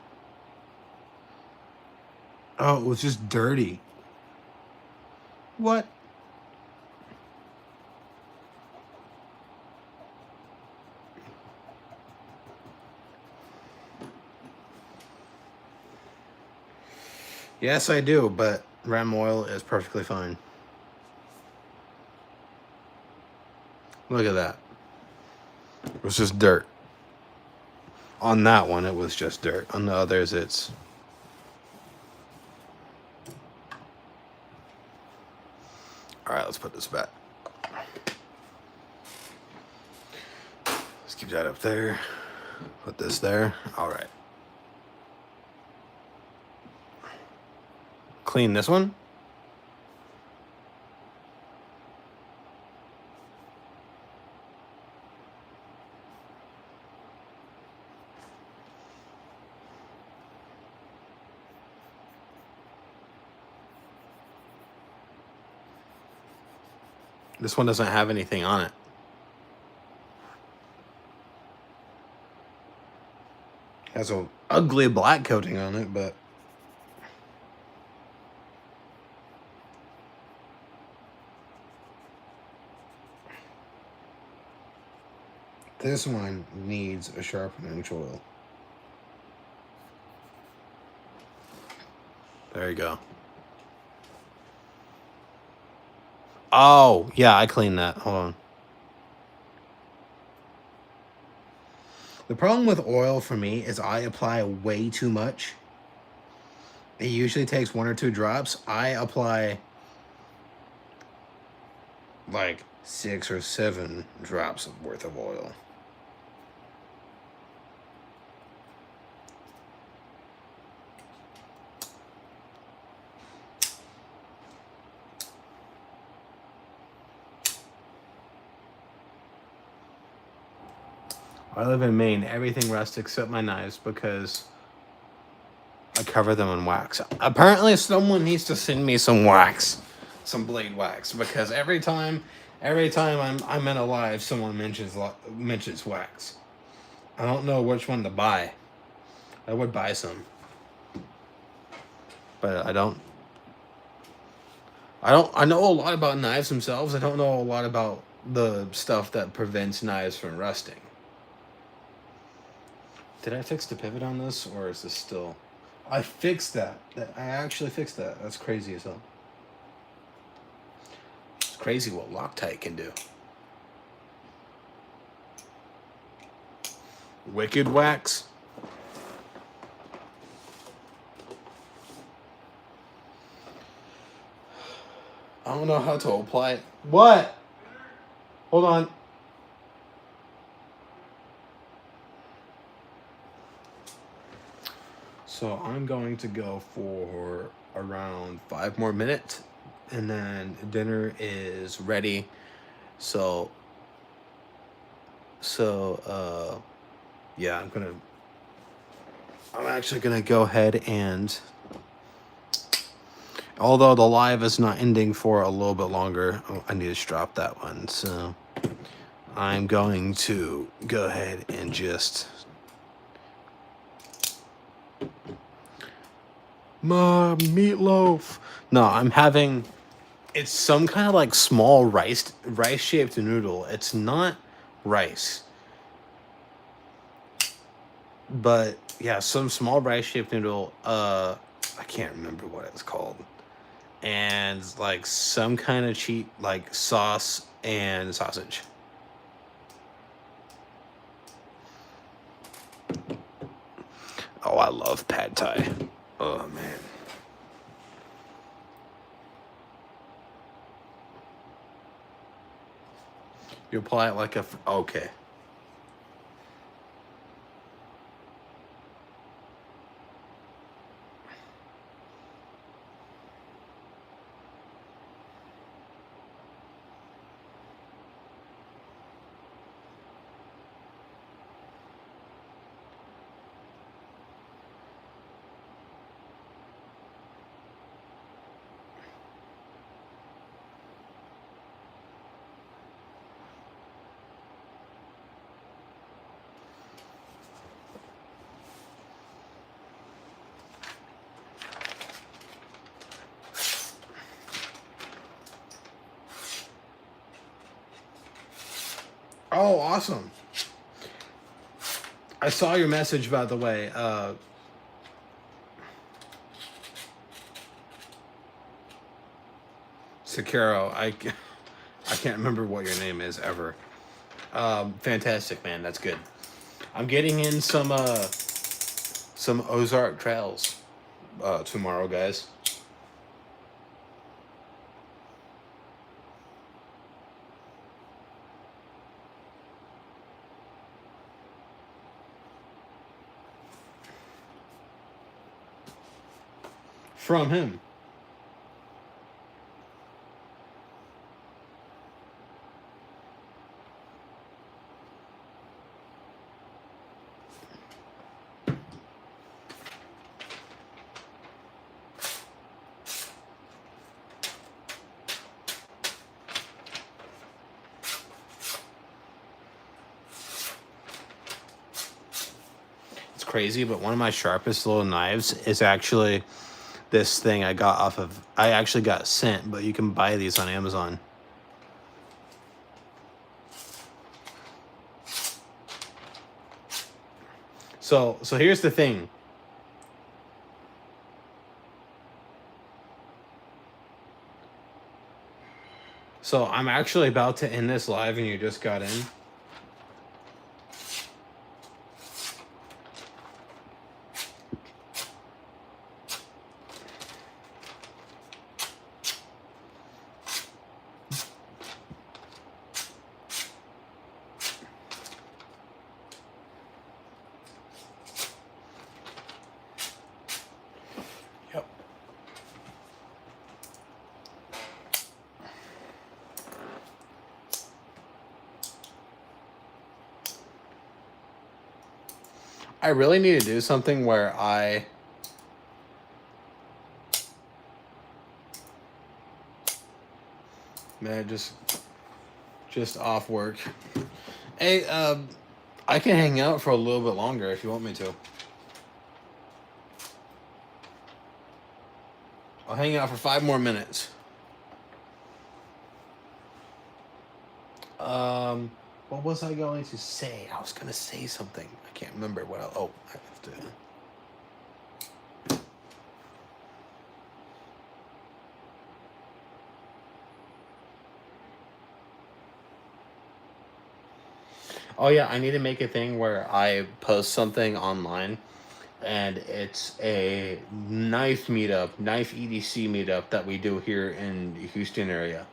Oh, it was just dirty. What? Yes, I do, but ram oil is perfectly fine. Look at that. It was just dirt. On that one, it was just dirt. On the others, it's... Alright, let's put this back. Let's keep that up there. Put this there. Alright. clean this one? This one doesn't have anything on it. Has a ugly black coating on it, but this one needs a sharpening oil. There you go. Oh, yeah, I cleaned that. Hold on. The problem with oil for me is I apply way too much. It usually takes 1 or 2 drops. I apply like 6 or 7 drops worth of oil. I live in Maine. Everything rusts except my knives because I cover them in wax. Apparently, someone needs to send me some wax, some blade wax, because every time I'm in a live, someone mentions wax. I don't know which one to buy. I would buy some, but I don't. I know a lot about knives themselves. I don't know a lot about the stuff that prevents knives from rusting. Did I fix the pivot on this, or is this still? I fixed that. I actually fixed that. That's crazy as hell. It's crazy what Loctite can do. Wicked wax. I don't know how to apply it. What? Hold on. So I'm going to go for around 5 more minutes, and then dinner is ready. So yeah, I'm actually gonna go ahead and, although the live is not ending for a little bit longer, I need to drop that one. So I'm going to go ahead and just meatloaf. No, I'm having, it's some kind of like small rice shaped noodle. It's not rice, but yeah, some small rice shaped noodle. I can't remember what it's called, and like some kind of cheap like sauce and sausage. Oh, I love pad thai. Oh man. You apply it like a okay. Oh, awesome. I saw your message, by the way. Sakuro, I can't remember what your name is ever. Fantastic, man. That's good. I'm getting in some Ozark Trails tomorrow, guys. From him. crazy, but one of my sharpest little knives is actually this thing I got off of. I actually got sent, but you can buy these on Amazon. So here's the thing. So I'm actually about to end this live and you just got in. Yep. I really need to do something where man, just off work. Hey, I can hang out for a little bit longer if you want me to. I'll hang out for 5 more minutes. What was I going to say? I was going to say something. I can't remember what I have to. Oh yeah, I need to make a thing where I post something online and it's a knife meetup, knife EDC meetup that we do here in the Houston area.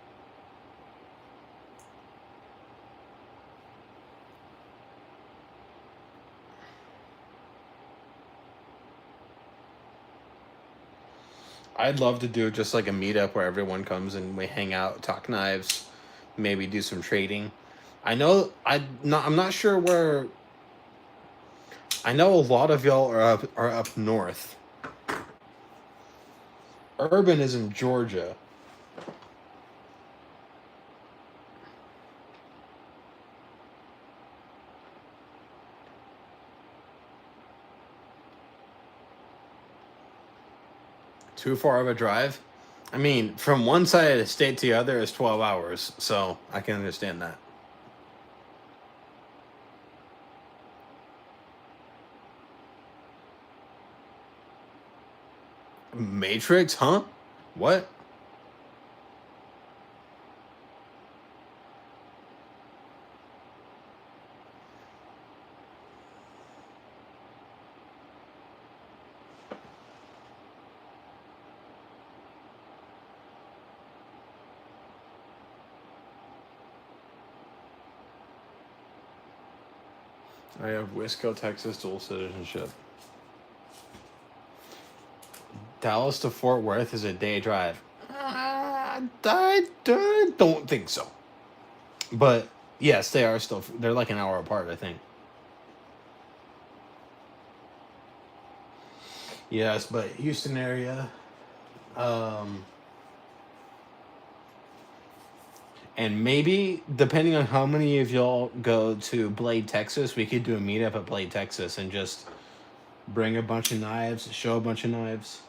I'd love to do just like a meetup where everyone comes and we hang out, talk knives, maybe do some trading. I'm not sure where. I know a lot of y'all are up north. Urban is in Georgia. Too far of a drive? I mean, from one side of the state to the other is 12 hours, so I can understand that. Matrix, huh? What? I have Wisco, Texas dual citizenship. Dallas to Fort Worth is a day drive. I don't think so. But yes, they are still. They're like an hour apart, I think. Yes, but Houston area. And maybe, depending on how many of y'all go to Blade, Texas, we could do a meetup at Blade, Texas, and just bring a bunch of knives, show a bunch of knives.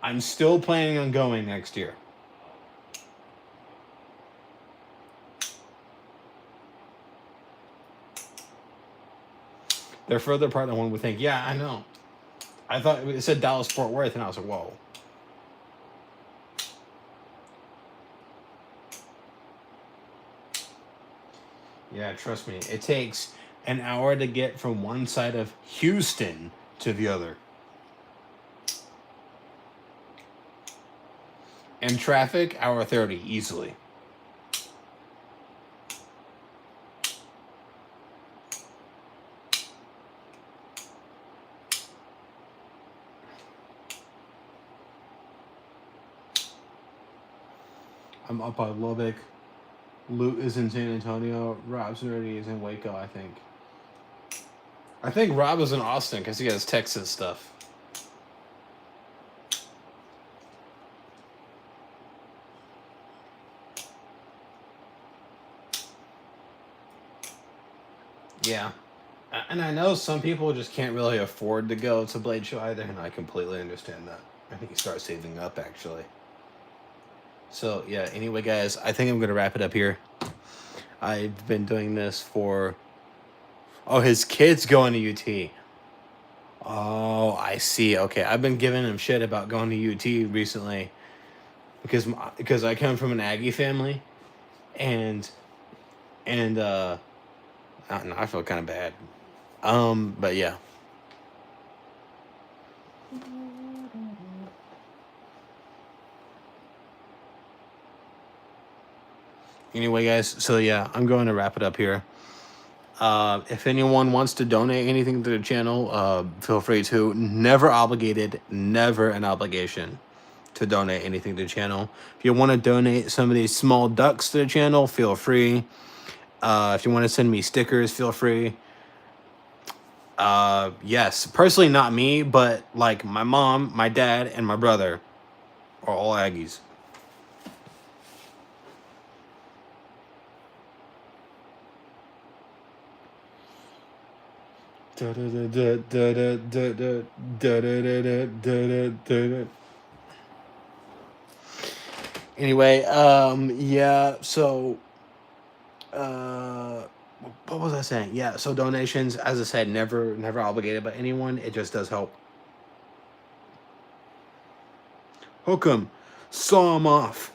I'm still planning on going next year. They're further apart than one would think. Yeah, I know. I thought it said Dallas Fort Worth, and I was like, whoa. Yeah, trust me. It takes an hour to get from one side of Houston to the other. And traffic, hour 30, easily. I'm up by Lubbock. Loot is in San Antonio. Rob's already is in Waco, I think. I think Rob is in Austin because he has Texas stuff. Yeah. And I know some people just can't really afford to go to Blade Show either, and I completely understand that. I think you start saving up actually. So yeah. Anyway, guys, I think I'm gonna wrap it up here. I've been doing this for. Oh, his kid's going to UT. Oh, I see. Okay, I've been giving him shit about going to UT recently because I come from an Aggie family, and and I don't know, I feel kind of bad. But yeah. Anyway, guys, so yeah, I'm going to wrap it up here. If anyone wants to donate anything to the channel, feel free to. Never obligated, never an obligation to donate anything to the channel. If you want to donate some of these small ducks to the channel, feel free. If you want to send me stickers, feel free. Yes, personally not me, but like my mom, my dad, and my brother are all Aggies. Anyway, yeah, so what was I saying? Yeah, so donations, as I said, never obligated by anyone. It just does help. Hook 'em, saw 'em off.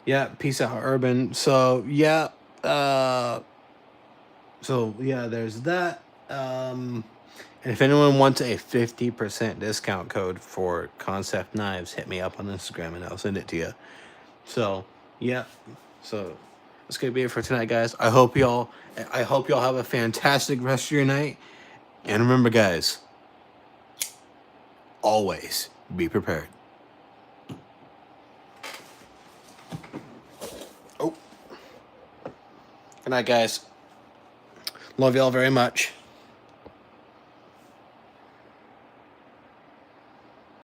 Yeah, peace out, Urban. So yeah, there's that. And if anyone wants a 50% discount code for Concept Knives, hit me up on Instagram and I'll send it to you. So yeah, so that's gonna be it for tonight, guys. I hope y'all have a fantastic rest of your night. And remember, guys, always be prepared. Oh, good night, guys. Love y'all very much.